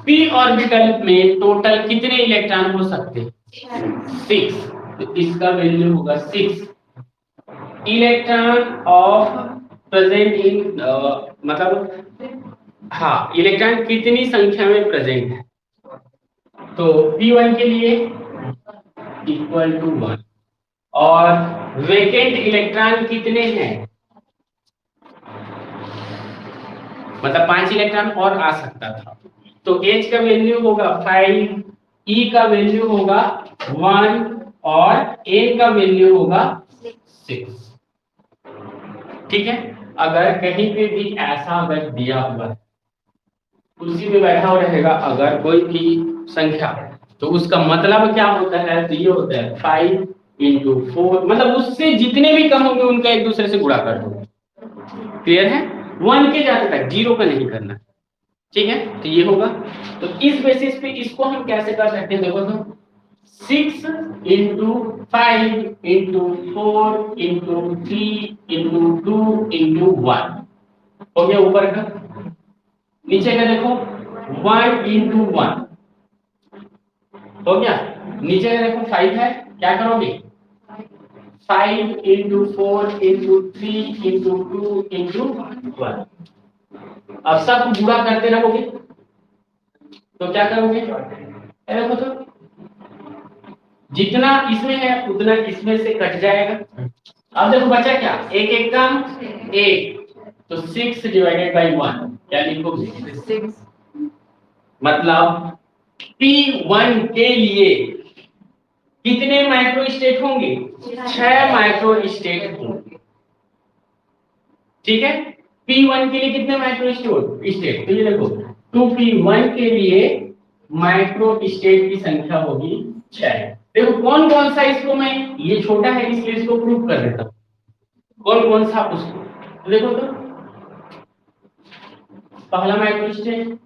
पी ऑर्बिटल में टोटल कितने इलेक्ट्रॉन हो सकते हैं? 6, तो इसका वैल्यू होगा 6 इलेक्ट्रॉन ऑफ प्रेजेंट इन, मतलब हाँ, इलेक्ट्रॉन कितनी संख्या में प्रेजेंट है? तो P1 के लिए इक्वल टू 1, और वेकेंट इलेक्ट्रॉन कितने हैं? मतलब 5 इलेक्ट्रॉन और आ सकता था, तो H का वैल्यू होगा 5, E का वैल्यू होगा 1 और A का वैल्यू होगा 6। ठीक है, अगर कहीं पे भी ऐसा अगर दिया हुआ है, कुर्सी में बैठा हुआ रहेगा अगर कोई भी संख्या, तो उसका मतलब क्या होता है? तो ये होता है 5 इंटू 4, मतलब उससे जितने भी कम होंगे उनका एक दूसरे से गुणा कर दो। क्लियर है? 1 के जाते तक, 0 का नहीं करना। ठीक है, तो ये होगा। तो इस बेसिस पे इसको हम कैसे कर सकते हैं? देखो तो 6 into 5 into 4 into 3 into 2 into 1 हो गया ऊपर का। नीचे का देखो 1 इंटू 1 हो गया। नीचे का देखो 5 है, क्या करोगे? 5 इंटू 4 इंटू 3 इंटू 2 इंटू 1। अब सब गुणा करते रहोगे तो क्या करोगे? देखो तो जितना इसमें है उतना इसमें से कट जाएगा। अब देखो बचा क्या? एक एक कम एक, तो 6 डिवाइडेड बाई 1 क्या लिखोगे? 6। मतलब P1 के लिए कितने माइक्रो स्टेट होंगे? 6 माइक्रो स्टेट होंगे। ठीक है, P1 के लिए कितने माइक्रो स्टेट? तो ये देखो 2P1 के लिए माइक्रो स्टेट की संख्या होगी 6। देखो कौन कौन सा, इसको मैं, ये छोटा है इसलिए इसको प्रूव कर देता हूं, कौन कौन सा उसको। तो देखो तो पहला माइक्रो स्टेट,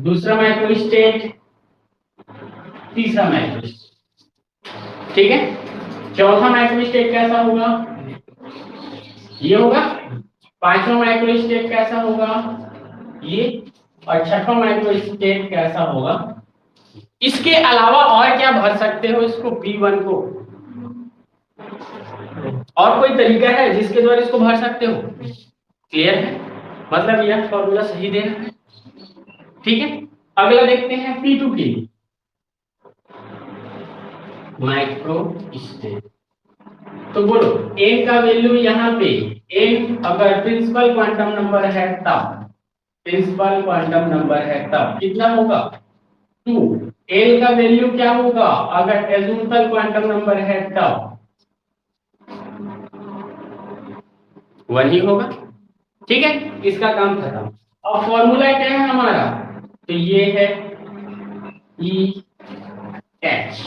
दूसरा माइक्रो स्टेट, तीसरा माइक्रो स्टेट। ठीक है, चौथा माइक्रो स्टेट कैसा होगा? ये होगा। पांचवा माइक्रो स्टेट कैसा होगा? ये। और छठवां माइक्रो स्टेट कैसा होगा? इसके अलावा और क्या भर सकते हो इसको, P1 को? और कोई तरीका है जिसके द्वारा इसको भर सकते हो? क्लियर है? मतलब यह फॉर्मूला सही देना है। ठीक है, अगला देखते हैं P2 के लिए माइक्रो स्टेट। तो बोलो n का वैल्यू यहाँ पे, n अगर प्रिंसिपल क्वांटम नंबर है तब, प्रिंसिपल क्वांटम नंबर है तब कितना होगा? 2। l का वैल्यू क्या होगा अगर एजुम्पल क्वांटम नंबर है तब? 1 ही होगा। ठीक है, इसका काम खत्म। अब फॉर्मूला क्या है हमारा? तो ये है EH,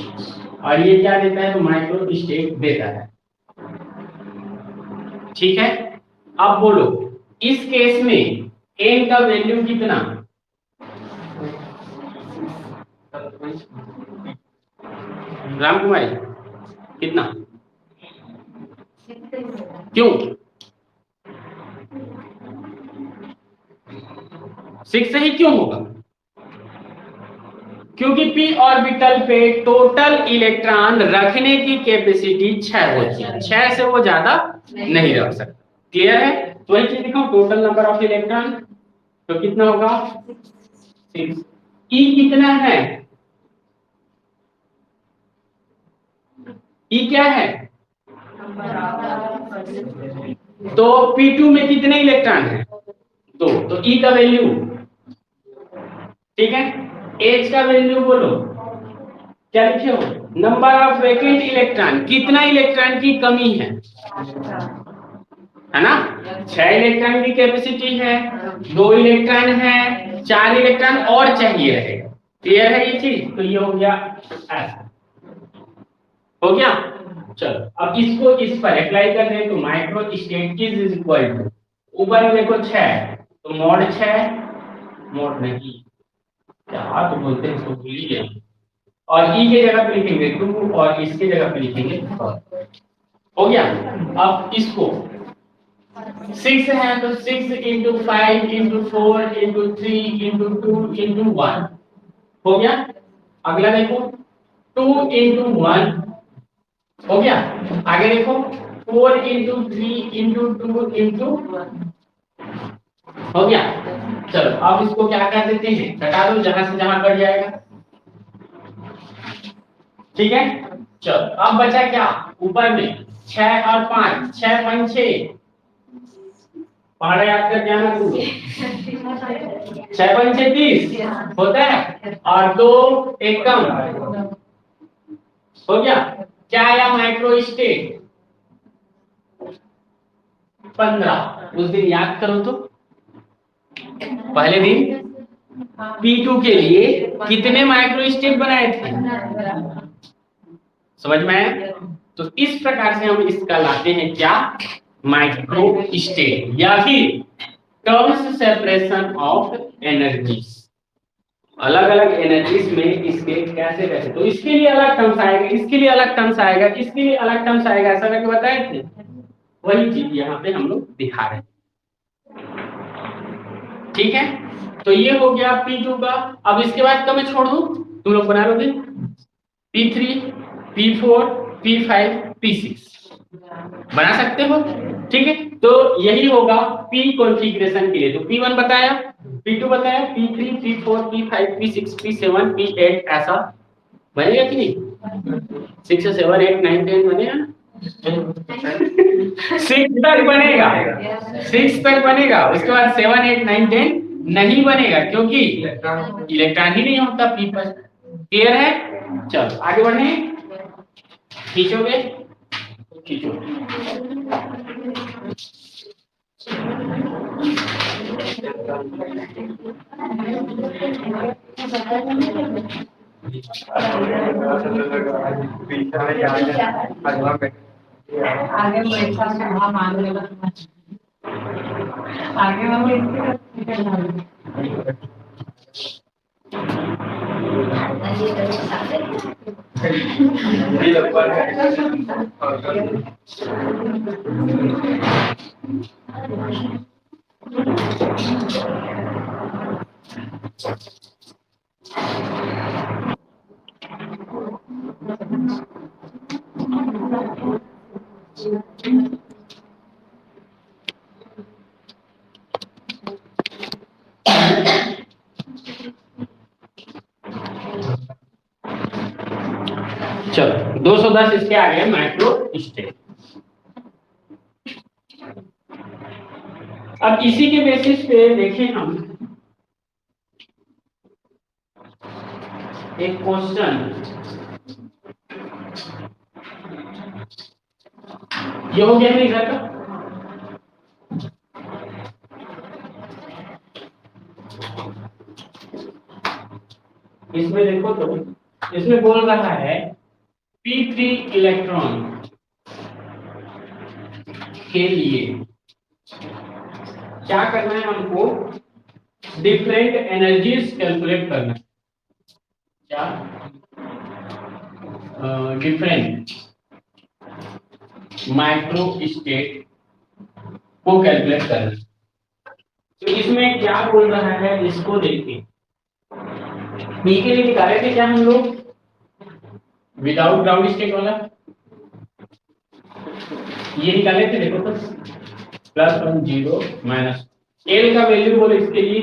और ये क्या देता है? तो माइक्रो स्टेट देता है। ठीक है, अब बोलो इस केस में n का वैल्यू कितना? राम कुमारी कितना? क्यों? 6 ही क्यों होगा? क्योंकि p ऑर्बिटल पे टोटल इलेक्ट्रॉन रखने की कैपेसिटी 6 होती है, 6 से वो ज्यादा नहीं रख सकता। क्लियर है? तो वही चीज दिखाऊं, टोटल नंबर ऑफ इलेक्ट्रॉन तो कितना होगा 6। E कितना है? E क्या है? तो P2 में कितने इलेक्ट्रॉन है? 2। तो E का वैल्यू, ठीक है, H का वैल्यू बोलो, क्या लिखे हो? नंबर ऑफ वैकेंट इलेक्ट्रॉन, कितना इलेक्ट्रॉन की कमी है ना? 6 इलेक्ट्रॉन की कैपेसिटी है, 2 इलेक्ट्रॉन है, 4 इलेक्ट्रॉन और चाहिए रहेगा। क्लियर है ये चीज? तो ये हो गया ऐसा, हो गया। चलो अब इसको इस पर अप्लाई कर दें तो माइक्रो स्टेट की इज इक्वल टू, ऊपर में देखो 6 तो मॉड 6, मॉड नहीं क्या तो बोलते हैं इसको, भूल ही गए। और ई के जगह पे लिखेंगे 2 और इसके जगह पे लिखेंगे 4। हो गया। अब इसको 6 है तो 6 into 5 into 4 into 3 into 2 into 1 हो गया। अगला देखो 2 इंटू 1 हो गया। आगे देखो 4 इंटू 3 इंटू 2 इंटू हो गया। चलो अब इसको क्या कर देते हैं, घटा दो, जहां से जहां कट जाएगा। ठीक है। चलो अब बचा क्या, ऊपर में 6 और 5, 6 5 6 पहाड़ा याद कर जाना तू। 6 5 6 30 होता है और 2 एक कम हो गया। क्या आया माइक्रो स्टेट 15। उस दिन याद करो तो पहले दिन P2 के लिए कितने माइक्रो स्टेट बनाए थे, समझ में आया? तो इस प्रकार से हम इसका लाते हैं क्या, माइक्रो स्टेट या फिर टर्म्स सेपरेशन ऑफ एनर्जीज। अलग अलग एनर्जीज में इसके कैसे कैसे, तो इसके लिए अलग टर्म्स आएगा, इसके लिए अलग टर्म्स आएगा, इसके लिए अलग टर्म्स आएगा, ऐसा करके बताए थे। वही चीज यहाँ पे हम लोग दिखा रहे हैं। ठीक है, तो ये हो गया P2 का। अब इसके बाद का मैं छोड़ दूं, तुम लोग बना लोगे P3 P4 P5 P6 बना सकते हो। ठीक है, तो यही होगा P कॉन्फ़िगरेशन के लिए। तो P1 बताया, P2 बताया, P3 P4 P5 P6 P7 P8 ऐसा बनेगा कि नहीं? 6 7 8 9 10 बनेगा ना? 6 तक बनेगा, 6 तक बनेगा, उसके बाद 7 8 9 10 नहीं बनेगा क्योंकि इलेक्ट्रॉन ही नहीं होता P पर। क्लियर है? चलो आगे बढ़े, खींचोगे खींचो। आगे चलो 210 इसके आ गए माइक्रो स्टेट। अब इसी के बेसिस पे देखें हम एक क्वेश्चन, ये हो गया नहीं सर का? इसमें देखो तो इसमें बोल रहा है P3 इलेक्ट्रॉन के लिए क्या करना है, हमको डिफरेंट एनर्जीज कैलकुलेट करना है। क्या डिफरेंट माइक्रो स्टेट को कैलकुलेट करना है। तो इसमें क्या बोल रहा है, इसको देखिए, पी के लिए निकाले थे क्या हम लोग, विदाउट ग्राउंड स्टेट वाला, ये निकाले थे, देखो तो +1 0 माइनस एल का वैल्यू बोले इसके लिए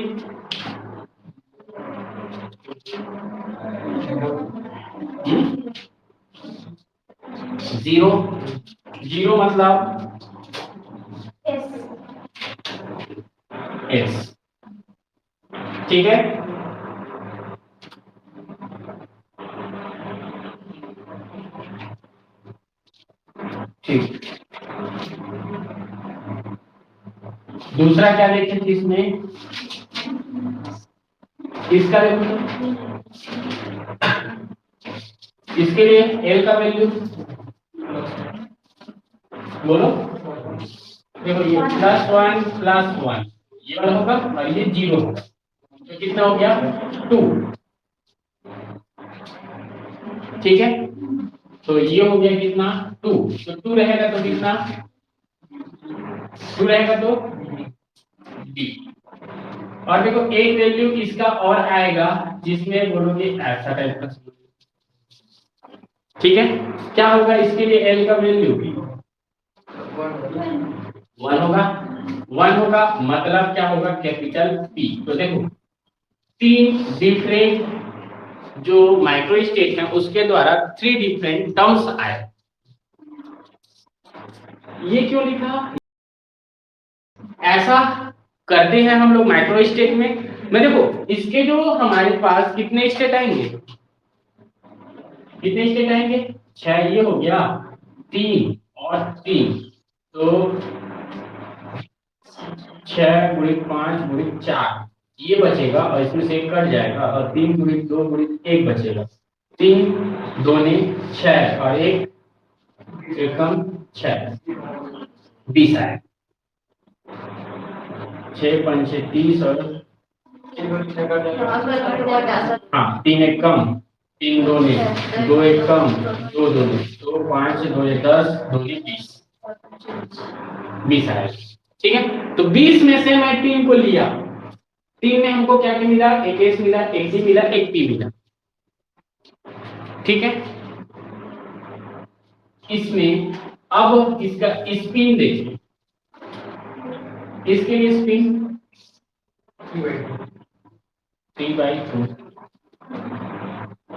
0 0 मतलब एस, ठीक है। ठीक, दूसरा क्या देखें थे इसमें, इसका देखो तो, इसके लिए एल का वैल्यू बोलो, देखो ये +1 ये वाला होगा और ये 0 होगा, तो कितना हो गया 2, ठीक है। तो ये हो गया कितना 2, तो 2 रहेगा तो कितना 2 रहेगा तो डी, और देखो एक वैल्यू इसका और आएगा जिसमें बोलोगे ऐसा टाइप का, ठीक है। क्या होगा इसके लिए एल का वैल्यू 1 होगा, मतलब क्या होगा कैपिटल पी। तो देखो 3 डिफरेंट जो माइक्रो स्टेट है उसके द्वारा 3 डिफरेंट टर्म्स आए। ये क्यों लिखा, ऐसा करते हैं हम लोग माइक्रो स्टेट में देखो इसके जो हमारे पास कितने स्टेट आएंगे, कितने स्टेट आएंगे 6, ये हो गया 3 और 3, तो 6 × 5 × 4 ये बचेगा और इसमें से 1 कट जाएगा और 3 × 2 × 1 बचेगा, 3 2 6 और 1 एकम 6 20 आए, 6 5 6 30 और हाँ 3 1 कम 3 2 2 1 कम 2 2 तो 5 2 10 2 20 आए, ठीक है। तो 20 में से मैं 3 को लिया, 3 में हमको क्या क्या मिला, एक एस मिला, एक डी मिला, एक पी मिला, ठीक है। इसमें अब इसका स्पिन देखिए, इसके लिए स्पिन 3/2,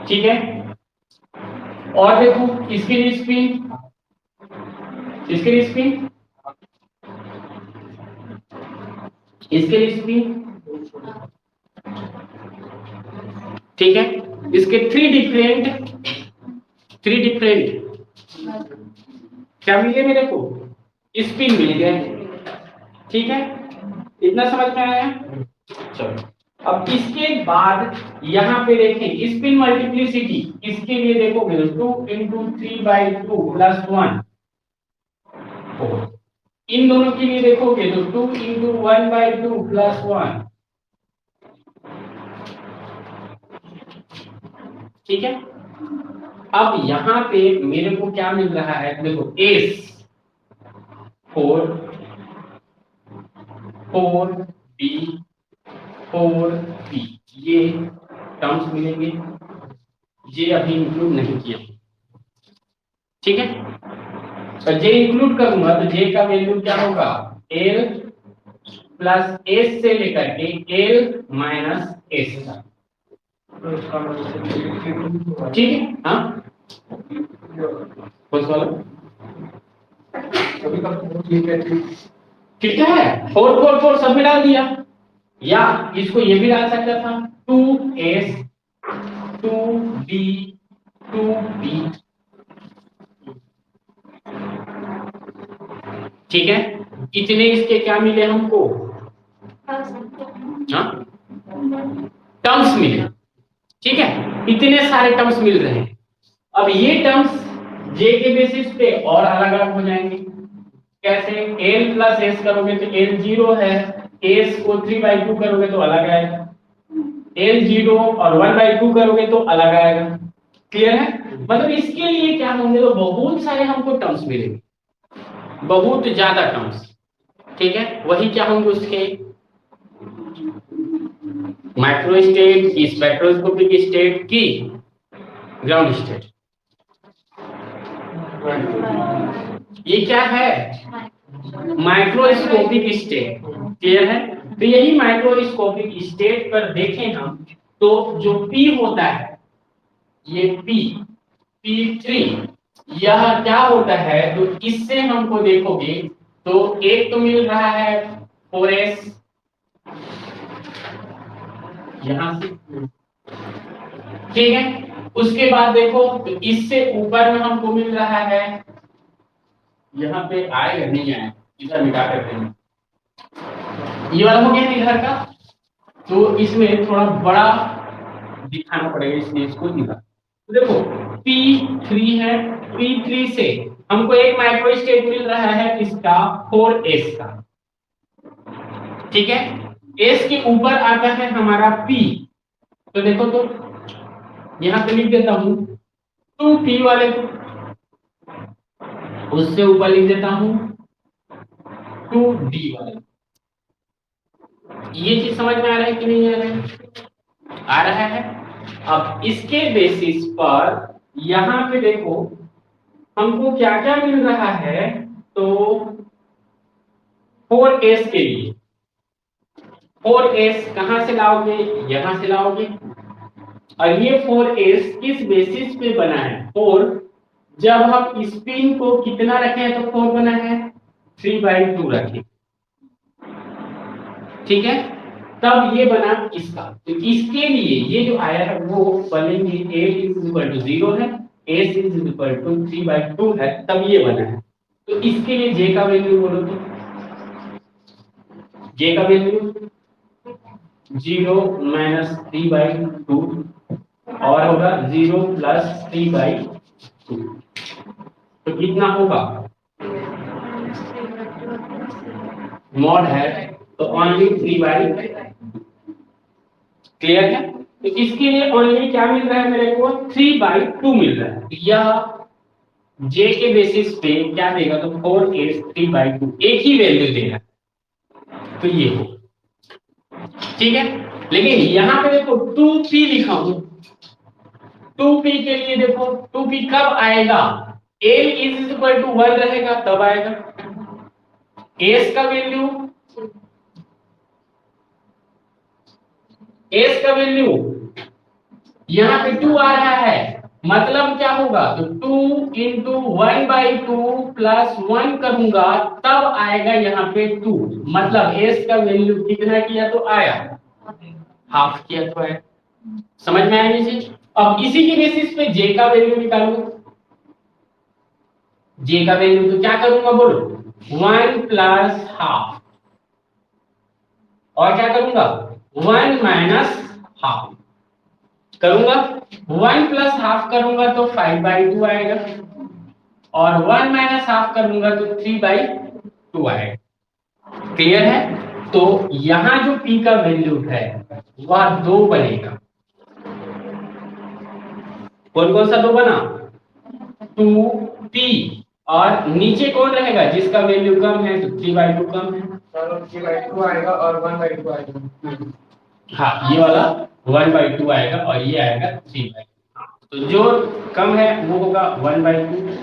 ठीक है। और देखो इसके लिए स्पिन, इसके लिए स्पिन, इसके लिए स्पिन, ठीक है। इसके 3 डिफरेंट क्या मिले मेरे को, स्पिन मिल गए, ठीक है। इतना समझ में आया, चलो अब इसके बाद यहाँ पे देखें स्पिन मल्टीप्लिसिटी, इसके लिए देखोगे 2 × 3/2 + 1, इन दोनों के लिए देखोगे तो 2 × 1/2 + 1, ठीक है। अब यहाँ पे मेरे को क्या मिल रहा है, देखो एस 4 बी 4 पी ये टर्म्स मिलेंगे, ये अभी इंक्लूड नहीं किया, ठीक है। तो जे इंक्लूड करूंगा तो जे का वैल्यू क्या होगा, एल प्लस एस से लेकर के एल माइनस एस तक, ठीक है। हाँ कौन सा वाला, ठीक है 4 4 4 सब में डाल दिया, या इसको ये भी डाल सकता था 2s 2b 2b, ठीक है। इतने इसके क्या मिले हमको, हाँ टर्म्स मिले, ठीक है। इतने सारे टर्म्स मिल रहे हैं। अब ये टर्म्स जे के बेसिस पे और अलग अलग हो जाएंगे, कैसे, l प्लस s करोगे तो l 0 है, s को 3/2 करोगे तो अलग आएगा, l 0 और 1/2 करोगे तो अलग आएगा, क्लियर है। मतलब इसके लिए क्या होंगे, तो बहुत सारे हमको टर्म्स मिलेंगे, बहुत ज्यादा टर्म्स, ठीक है। वही क्या होंगे उसके माइक्रो स्टेट की, स्पेक्ट्रोस्कोपिक स्टेट की, ग्राउंड स्टेट। ये क्या है? Microscopic state. क्लियर है? तो यही माइक्रोस्कोपिक स्टेट पर देखें हम तो जो P होता है, ये P3, यह क्या होता है? तो इससे हमको देखोगे तो एक तो मिल रहा है 4s यहां से, ठीक है। उसके बाद देखो तो इससे ऊपर में हमको मिल रहा है, यहाँ पे आएगा नहीं आए, इधर मिटा करते हैं, ये वाला हो गया इधर का। तो इसमें थोड़ा बड़ा दिखाना पड़ेगा, इसलिए इसको दिखा। तो देखो P3 है, P3 से हमको एक माइक्रो स्टेट मिल रहा है इसका 4s का, ठीक है। s के ऊपर आता है हमारा P, तो देखो तो यहाँ पे लिख देता हूं 2P वाले को, उससे ऊपर लिख देता हूं 2D वाले। ये चीज समझ में आ रहा है कि नहीं आ रहा है? आ रहा है। अब इसके बेसिस पर यहां पे देखो हमको क्या क्या मिल रहा है, तो 4s के लिए 4s कहां से लाओगे? यहां से लाओगे। और ये 4s किस बेसिस पे बना है? 4 जब हम स्पिन को कितना रखे तो 4 बना है, 3/2 रखे, ठीक है। तब ये बना इसका। तो इसके लिए ये जो आया है वो बनेंगे a 0 है, s 3/2 है, तब ये बना है। तो इसके लिए j का वैल्यू बोलो तो j का वैल्यू 0 - 3/2 और होगा 0 + 3/2, तो कितना होगा? मॉड है तो ओनली 3/2। क्लियर है? तो इसके लिए ओनली क्या मिल रहा है मेरे को? 3/2 मिल रहा है। यह j के बेसिस पे क्या देगा? तो 4s 3/2 एक ही वैल्यू देगा, तो ये हो, ठीक है। लेकिन यहां पे देखो 2p लिखा हूं, 2p के लिए देखो 2p कब आएगा? l = 1 रहेगा तब आएगा। s का वैल्यू यहाँ पे 2 आ रहा है, मतलब क्या होगा? तो 2 × 1/2 + 1 करूंगा तब आएगा यहाँ पे 2, मतलब s का वैल्यू कितना किया तो आया, हाफ किया तो आया। समझ में आया ये चीज? अब इसी के बेसिस पे j का वैल्यू निकालूंगा। j का वैल्यू तो क्या करूंगा बोलो? 1 + हाफ, और क्या करूंगा? 1 - हाफ करूंगा। 1 + हाफ करूंगा तो 5/2 आएगा, और 1 - हाफ करूंगा तो 3/2 आएगा। क्लियर है? तो यहां जो p का वैल्यू है वह 2 बनेगा। कौन कौन सा 2 बना? 2p, और नीचे कौन रहेगा जिसका वैल्यू कम है? तो 3/2 कम है, 3/2 आएगा और 1/2 आएगा। हाँ, ये वाला 1/2 आएगा और ये आएगा 3/2। तो जो कम है वो होगा 1/2,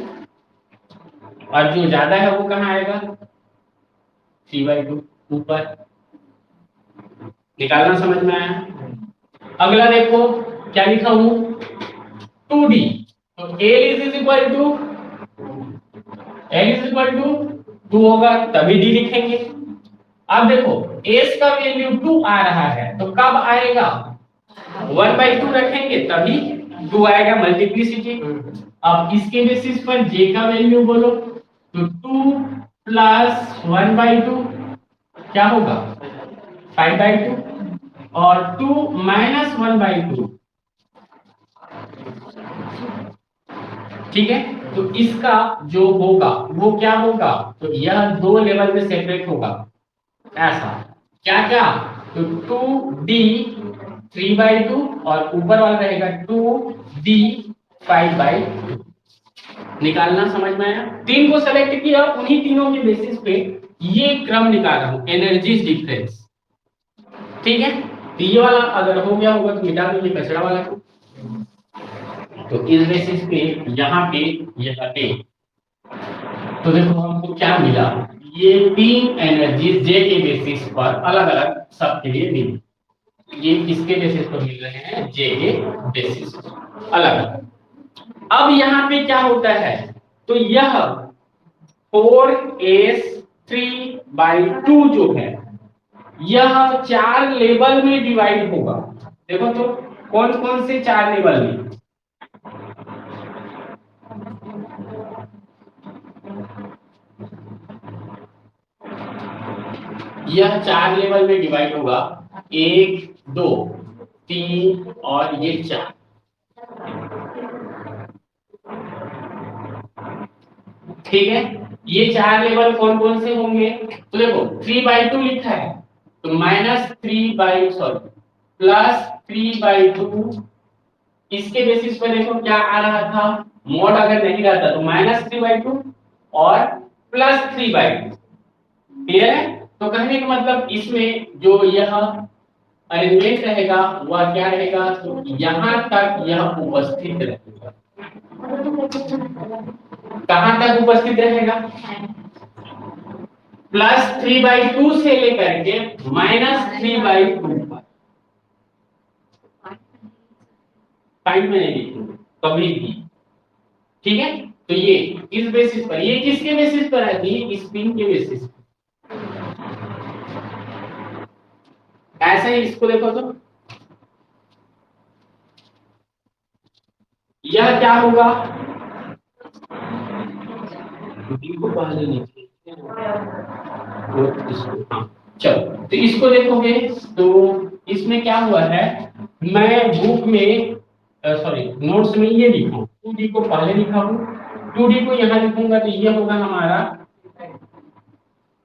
और जो ज्यादा है वो कहाँ आएगा? 3/2 ऊपर। निकालना समझ में आया? अगला देखो क्या लिखा हूं? 2D। तो L = 2 होगा तभी D लिखेंगे। अब देखो s का वैल्यू 2 आ रहा है तो कब आएगा? 1/2 रखेंगे तभी 2 आएगा, मल्टीप्लिसिटी। अब इसके बेसिस पर j का वैल्यू बोलो, तो 2 + 1/2 क्या होगा? 5/2, और 2 - 1/2, ठीक है। तो इसका जो होगा वो क्या होगा? तो यह 2 लेवल में सेपरेट होगा, ऐसा क्या क्या? तो 2D 3/2 और ऊपर वाला रहेगा 2D 5/2। निकालना समझ में आया? 3 को सेलेक्ट किया, उन्हीं तीनों के बेसिस पे ये क्रम निकाल रहा हूं, एनर्जी डिफरेंस, ठीक है। तो ये वाला अगर हो गया होगा तो मिटा दीजिए कचरा वाला को। तो इस बेसिस पे यहाँ पे ये हटे, तो देखो हमको क्या मिला, ये 3 एनर्जी जे के बेसिस पर अलग अलग सबके लिए मिली। ये किसके बेसिस पर मिल रहे हैं, जे के बेसिस अलग अलग। अब यहाँ पे क्या होता है, तो यह 4s3/2 जो है यह 4 लेवल में डिवाइड होगा। देखो तो कौन कौन से 4 लेवल में, यह 4 लेवल में डिवाइड होगा, 1 2 3 और ये 4। ठीक है, ये 4 लेवल कौन कौन से होंगे, तो देखो 3/2 लिखा है तो +3/2 इसके बेसिस पर देखो क्या आ रहा था, मॉड अगर नहीं रहता तो -3/2 और +3/2। क्लियर है, तो कहने का मतलब इसमें जो यह अरेंजमेंट रहेगा वह क्या रहेगा, तो यहाँ तक यह उपस्थित रहेगा। कहां तक उपस्थित रहेगा, +3/2 से लेकर के -3/2 पर। टाइम में नहीं लिखूंगा कभी भी, ठीक है। तो ये इस बेसिस पर, ये किसके बेसिस पर है, ये स्पिन के बेसिस पर। ऐसे ही इसको देखो तो यह क्या होगा, को पहले लिखिए, चलो तो इसको देखोगे तो इसमें क्या हुआ है, मैं बुक में सॉरी नोट्स में ये लिखा हूँ 2D को पहले लिखा हूँ, 2D को यहाँ लिखूंगा तो ये होगा हमारा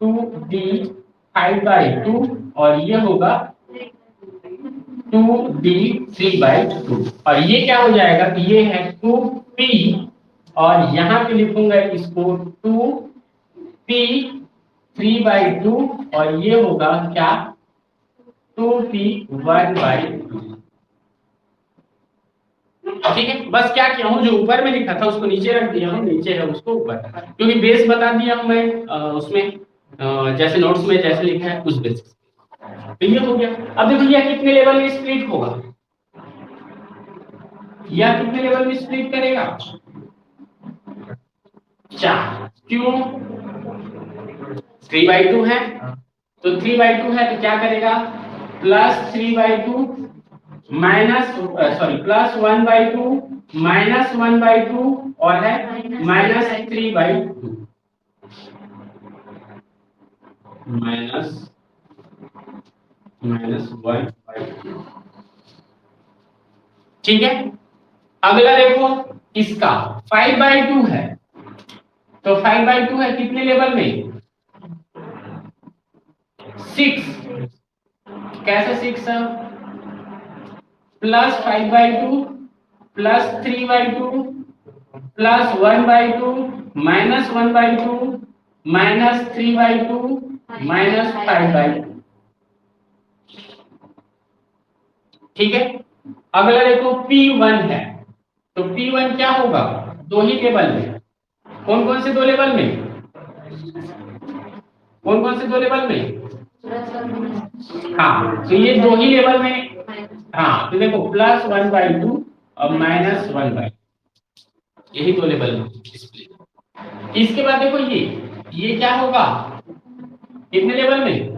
2D 5/2 और ये होगा 2D 3/2 और ये क्या हो जाएगा, तो ये है 2P और यहाँ पे लिखूंगा इसको 2P 3/2 और ये होगा क्या 2P 1/2। ठीक है, बस क्या किया हूँ, जो ऊपर में लिखा था उसको नीचे रख दिया हूँ, नीचे है उसको ऊपर, क्योंकि बेस बता दिया हूँ मैं उसमें जैसे नोट्स में जैसे लिखा है उस बेसिस। तो ये हो गया। अब देखो यह कितने लेवल में स्प्लिट होगा, यह कितने लेवल में स्प्लिट करेगा, 4। क्यों, 3/2 है तो 3/2 है तो क्या करेगा, +3/2 +1/2 -1/2 और है -3/2 -1/2। ठीक है, अगला देखो इसका 5/2 है तो 5/2 है कितने लेवल में, 6। कैसे 6 है, +5/2 +3/2 +1/2 -1/2 -3/2 -5/2। ठीक है, अगला देखो P1 है तो P1 क्या होगा, 2 ही लेवल में। कौन कौन से 2 लेवल में, कौन कौन से 2 लेवल में, हाँ तो ये 2 ही लेवल में। हाँ तो देखो +1/2 और -1/2 यही 2 लेवल में स्प्लिट। इसके बाद देखो ये क्या होगा, कितने लेवल में,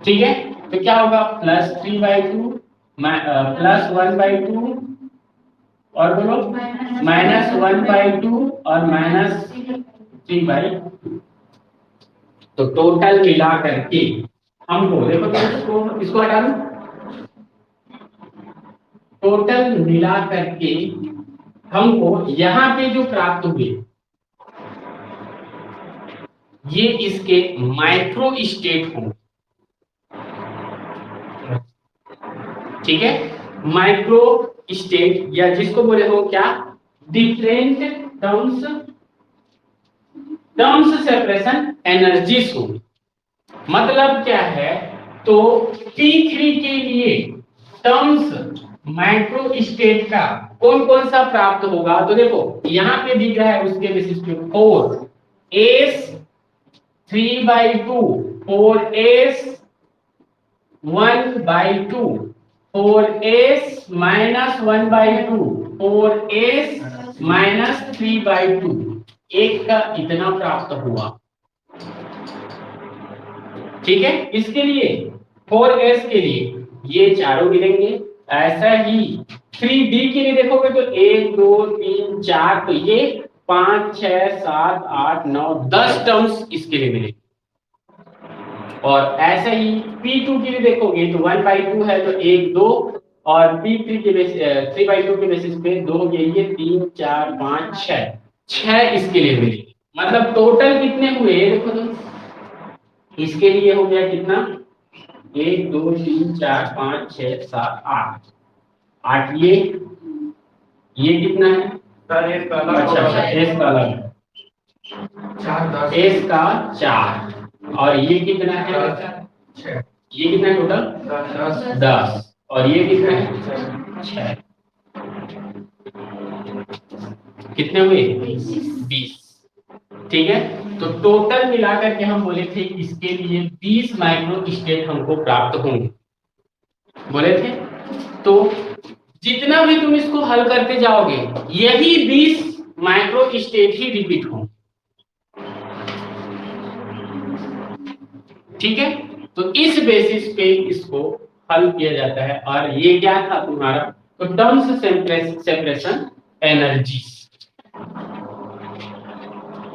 ठीक है तो क्या होगा +3/2 +1/2 और बोलो -1/2 और -3/2। तो टोटल मिला करके हमको देखो तो इसको हटा दूं, टोटल मिला करके हमको यहाँ पे जो प्राप्त हुए ये इसके माइक्रो स्टेट होंगे। ठीक है, माइक्रो स्टेट या जिसको बोले हो क्या, डिफरेंट टर्म्स सेपरेशन एनर्जीज होंगी। मतलब क्या है, तो P3 के लिए टर्म्स माइक्रो स्टेट का कौन कौन सा प्राप्त होगा, तो देखो यहां पे दिख रहा है उसके बेसिस पे 4s 3/2, 4s 1/2, 4s -1/2, 4s -3/2, एक का इतना प्राप्त हुआ। ठीक है, इसके लिए 4s के लिए ये चारों गिरेंगे। ऐसा ही 3b के लिए देखोगे तो 1 2 3 4, तो ये 5 6 7 8 9 10 टर्म्स इसके लिए मिलेंगे। और ऐसे ही P2 के लिए देखोगे तो 1/2 है तो 1 2, और P3 के बेसिस 3/2 के बेसिस पे 2 हो गया, ये 3 4 5 6 इसके लिए मिलेंगे। मतलब टोटल कितने हुए देखो तो, इसके लिए हो गया कितना, 1 2 3 4 5 6 7 8, 8 ये कितना है, सर ये काला अच्छा एस का अलग, 4 10 एस का 4, और ये कितना है, 6 ये कितना है टोटल 10, और ये कितना है 6, कितने हुए 20। ठीक है, तो टोटल मिलाकर के हम बोले थे इसके लिए 20 माइक्रो स्टेट हमको प्राप्त होंगे, बोले थे। तो जितना भी तुम इसको हल करते जाओगे यही 20 माइक्रो स्टेट ही रिपीट होंगे। ठीक है, तो इस बेसिस पे इसको हल किया जाता है। और ये क्या था तुम्हारा, तो टर्म्स सेपरेशन एनर्जी,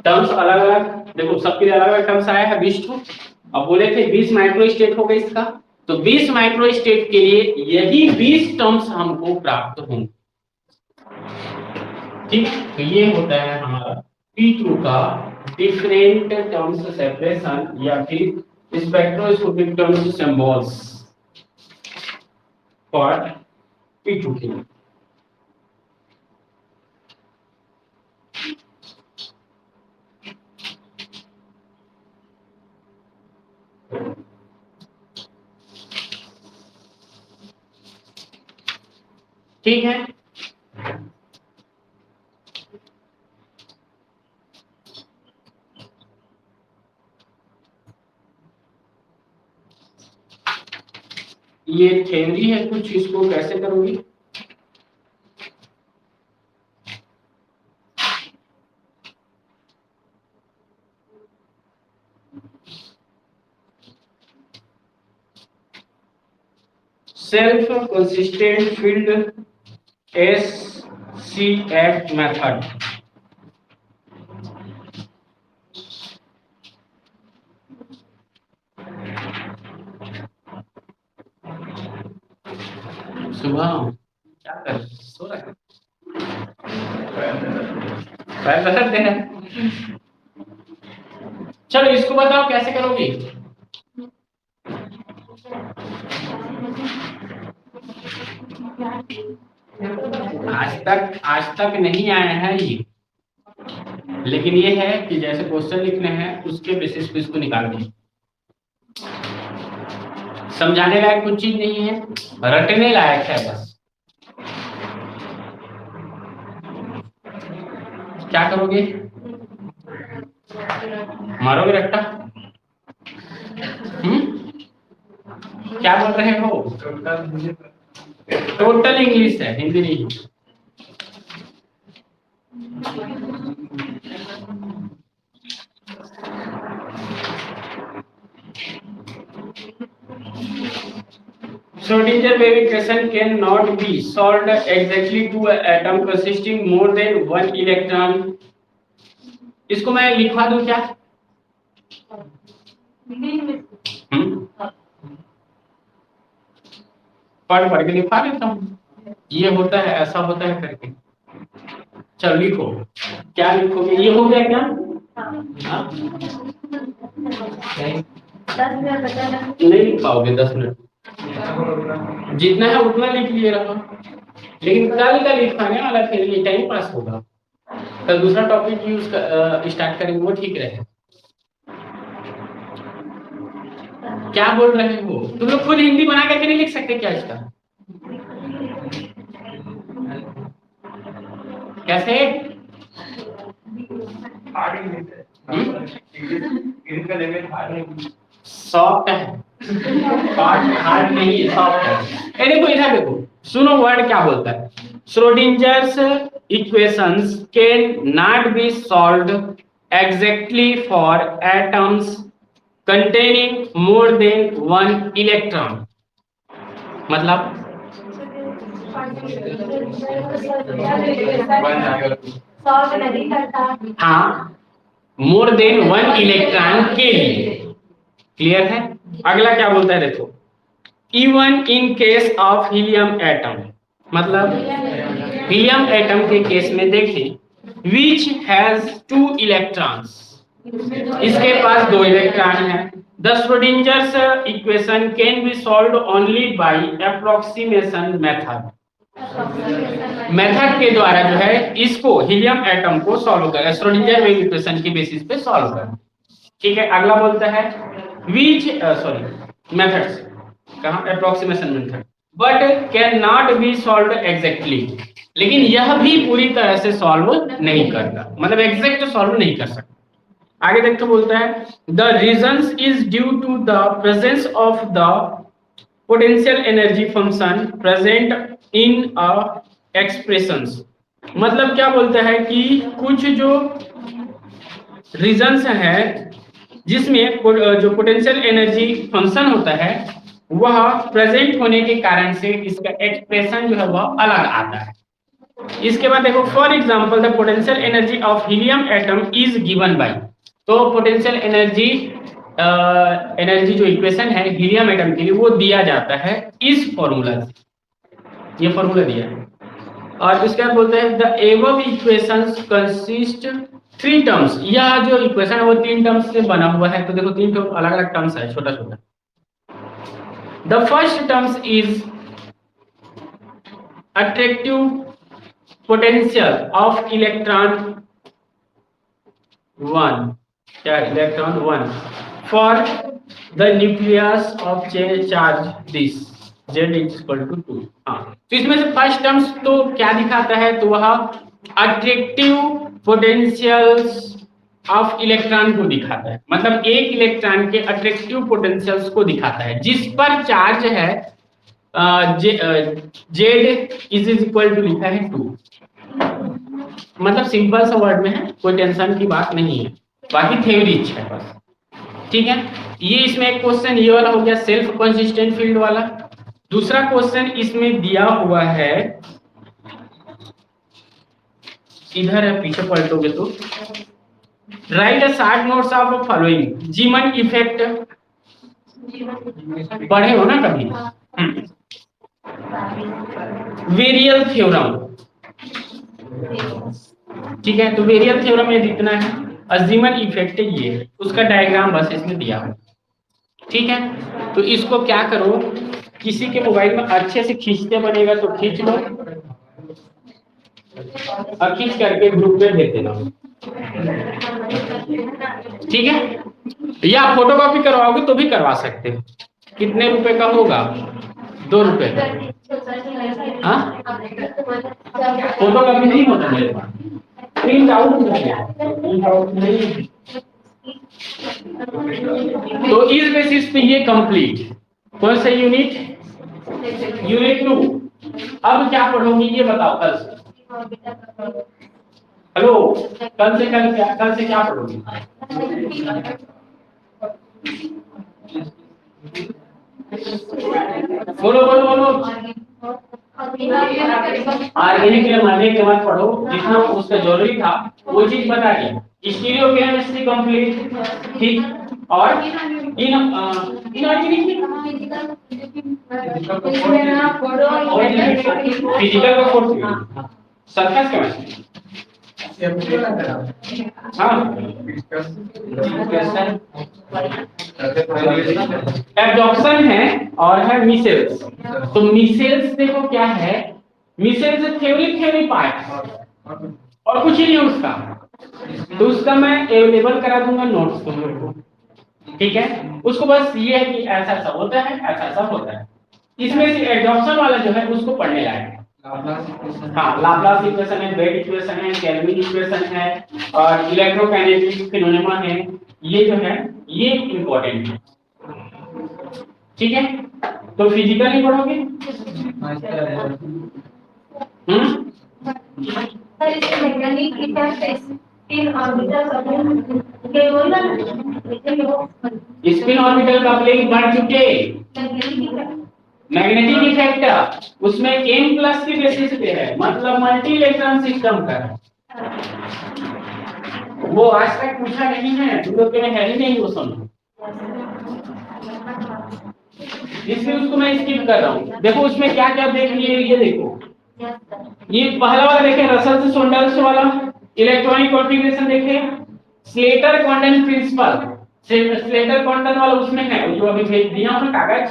टर्म्स अलग अलग, देखो सबके लिए अलग अलग टर्म्स आया है 20 ठो। अब बोले थे 20 माइक्रो स्टेट हो गए इसका, तो 20 माइक्रो स्टेट के लिए यही 20 टर्म्स हमको प्राप्त होंगे। ठीक, तो ये होता है हमारा P2 का डिफरेंट टर्म्स सेपरेशन, या फिर spectroscopic terms symbols for P2 के लिए। ठीक है, ये थ्योरी है कुछ, इसको कैसे करोगे, self consistent field SCF method. सुबह क्या कर सो रहा है, पैर बदलते हैं। चलो इसको बताओ कैसे करोगे, आज तक नहीं आया है ये, लेकिन ये है कि जैसे क्वेश्चन लिखने हैं उसके बेसिस पे इसको निकाल दें। समझाने लायक कुछ चीज नहीं है, रटने लायक है बस। क्या करोगे, मारोगे रट्टा, क्या बोल रहे हो, टोटल इंग्लिश है, हिंदी नहीं। Schrodinger wave equation cannot be solved exactly to an atom consisting more than one electron. इसको मैं लिखवा दूं क्या, पढ़ के लिखवा देता हूँ, ये होता है ऐसा होता है करके। चलो लिखो, क्या लिखोगे, ये हो गया क्या, नहीं लिख पाओगे 10 मिनट, जितना है उतना लिख लिए रहो, लेकिन कल का लिखाने वाला फिर ये टाइम पास होगा, कल दूसरा टॉपिक यूज स्टार्ट करेंगे वो ठीक रहे। क्या बोल रहे हैं वो? तुम लोग खुद हिंदी बना करके नहीं लिख सकते क्या इसका? कैसे? सॉफ्ट है, हार्ड नहीं है, सॉफ्ट है। ये देखो इधर देखो, सुनो वर्ड क्या बोलता है। Schrodinger's equations can not be solved exactly for atoms containing more than one electron। मतलब सॉल्व नहीं करता। हाँ, मोर देन वन इलेक्ट्रॉन के लिए। क्लियर है? अगला क्या बोलता है देखो, even in case of helium atom, मतलब हीलियम एटम के केस में देखें, विच हैज 2 इलेक्ट्रॉन्स, इसके पास 2 इलेक्ट्रॉन है। The Schrodinger's equation can be solved only by approximation method. Method के द्वारा जो है इसको हीलियम एटम को सॉल्व कर, श्रोडिंगर वेव इक्वेशन की बेसिस पे सॉल्व कर। ठीक है, अगला बोलता है विच मेथड्स, कहां? Approximation method, but can not be solved exactly. लेकिन यह भी पूरी तरह से सॉल्व नहीं करता, मतलब एग्जैक्ट सॉल्व नहीं कर सकता। आगे देख के बोलता है the reasons is due to the presence of the potential energy function present in a expressions. मतलब क्या बोलता है कि कुछ जो रीजंस है जिसमें जो पोटेंशियल एनर्जी फंक्शन होता है वह प्रेजेंट होने के कारण से इसका एक्सप्रेशन जो है वह अलग आता है। इसके बाद देखो, for example the potential energy of helium atom is given by, तो पोटेंशियल एनर्जी जो इक्वेशन है हीलियम एटम के लिए वो दिया जाता है इस फॉर्मूला से, ये फॉर्मूला दिया है। और उसके बाद बोलते हैं the above equations consist 3 terms, यह जो इक्वेशन है वो 3 टर्म्स से बना हुआ है। तो देखो 3 अलग अलग टर्म्स है, छोटा छोटा। The first terms is attractive potential of electron 1, क्या electron 1 for the nucleus of charge this Z equal to 2। हाँ, तो इसमें से फर्स्ट टर्म्स तो क्या दिखाता है, तो वह अट्रैक्टिव पोटेंशियल्स ऑफ इलेक्ट्रॉन को दिखाता है, मतलब एक इलेक्ट्रॉन के अट्रैक्टिव पोटेंशियल्स को दिखाता है जिस पर चार्ज है Z इज इक्वल टू लिखा है 2। मतलब सिंपल सा वर्ड में है, कोई टेंशन की बात नहीं है, बाकी थ्योरी है बस। ठीक है, ये इसमें एक क्वेश्चन ये वाला हो गया सेल्फ कंसिस्टेंट फील्ड वाला। दूसरा क्वेश्चन इसमें दिया हुआ है, इधर है, पीछे पलटोगे तो write a short notes of following जीमन effect, पढ़े हो ना कभी? वेरियल थ्योरम, ठीक है, तो वेरियल थ्योरम ये जितना है, अजीमन इफेक्ट ये, उसका डायग्राम बस इसमें दिया है। ठीक है, तो इसको क्या करो, किसी के मोबाइल में अच्छे से खींचते बनेगा तो खींच लो और खींच करके ग्रुप में भेज देना। ठीक है, या फोटोकॉपी करवाओगे तो भी करवा सकते हो। कितने रुपए का होगा? 2 रुपए का। हाँ, फोटोकॉपी नहीं होता मेरे पास, प्रिंट आउट नहीं। तो इस बेसिस पे ये कंप्लीट। कौन सा यूनिट? यूनिट 2। अब क्या पढ़ोगी ये बताओ कल से? हेलो, कल से क्या पढ़ोगी? बोलो बोलो बोलो। ऑर्गेनिक के बाद पढ़ो, जितना उसका जरूरी था वो चीज बता दिया। स्टीरियो केमिस्ट्री कंप्लीट, ठीक। और फिजिकल का कोर्स, सरफेस केमिस्ट्री, एब्जॉर्प्शन है और है मिसेल्स। तो मिसेल्स देखो क्या है, मिसेल्स थ्योरी पार्ट और कुछ ही नहीं उसका, तो उसका मैं अवेलेबल करा दूंगा नोट्स तुम लोग को। ठीक है, उसको बस ये है कि ऐसा ऐसा होता है, ऐसा ऐसा होता है। इसमें से एडॉप्शन वाला जो है उसको पढ़ने लायक है। हाँ, लाप्लास इक्वेशन है, वेट इक्वेशन है, केल्विन इक्वेशन है और इलेक्ट्रोकाइनेटिक फिनोमेना है। ये जो है ये इंपॉर्टेंट है। ठीक है, तो फिजिकल नहीं पढ़ोगे? सर इसमें magnetic effect spin orbital coupling के बोला ना, स्पिन ऑर्बिटल कपलिंग बढ़ चुके। मैग्नेटिक इफेक्ट उसमें m+ की बेसिस पे है, मतलब मल्टी इलेक्ट्रॉन सिस्टम का है। वो आज तक पूछा नहीं है, तुम लोग के है ही नहीं वो सुनो, इसलिए उसको मैं स्किप कर रहा हूँ। देखो उसमें क्या क्या देख लिए, ये देखो, ये पहला वाला देखे रसल से सोंडल्स वाला इलेक्ट्रॉनिक कॉन्फ़िगरेशन देखे, Slater quantum principle, Slater quantum वाला उसमें है, जो अभी भेज दिया हूं कागज,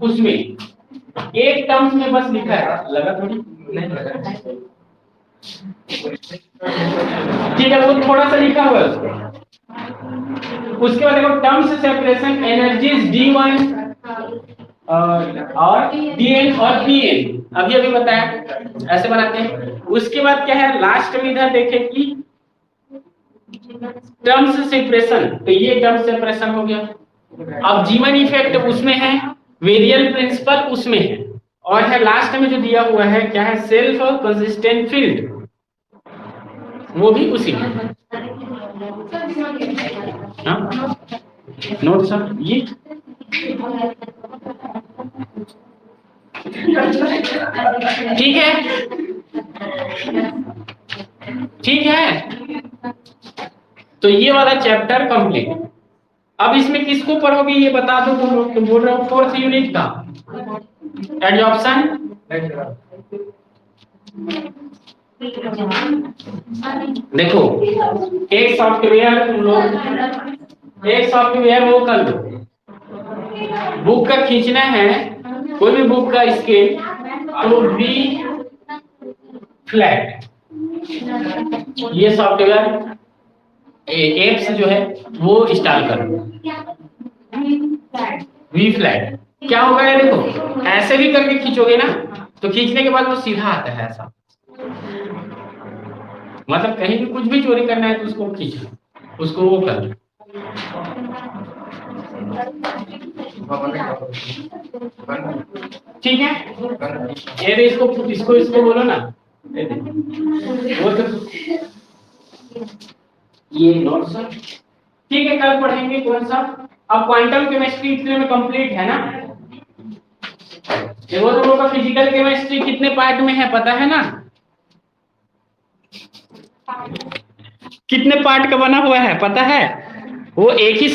उसमें एक टर्म्स में बस लिखा है, लगा थोड़ी नहीं लगा। ठीक है, वो थोड़ा सा लिखा हुआ है उसके बाद देखो टर्म्स सेपरेशन एनर्जीज D1 और Dn और Pn, अभी अभी बताया ऐसे बनाते हैं। उसके बाद क्या है लास्ट में, इधर देखे कि टर्म्स सेपरेशन, तो ये टर्म्स सेपरेशन हो गया। अब जीवन इफेक्ट उसमें है, वेरियल प्रिंसिपल उसमें है, और है लास्ट में जो दिया हुआ है क्या है, सेल्फ कंसिस्टेंट फील्ड, वो भी उसी में। नोट सर ये ठीक है, ठीक है, तो ये वाला चैप्टर कंप्लीट। अब इसमें किसको पढ़ोगे ये बता दो, तुम बोल रहे हो 4th यूनिट का एडॉप्शन। देखो एक सॉफ्टवेयर तुम लोग, एक सॉफ्टवेयर वो कर लो, बुक का खींचना है, कोई भी बुक का स्केल, तो V फ्लैट, ये सॉफ्टवेयर एप्स जो है वो इंस्टॉल करो। V फ्लैट क्या होगा ये देखो, ऐसे भी करके खींचोगे ना, तो खींचने के बाद वो सीधा आता है ऐसा, मतलब कहीं भी कुछ भी चोरी करना है तो उसको खींच लो, उसको वो कर लो। ठीक है, ये इसको इसको इसको बोलो ना, वो तो ये नोट्स। ठीक है, कल पढ़ेंगे कौन सा, अब क्वांटम केमिस्ट्री इतने में कंप्लीट है ना। देखो तुम लोग का फिजिकल केमिस्ट्री कितने पार्ट में है पता है ना, कितने पार्ट का बना हुआ है पता है, वो एक ही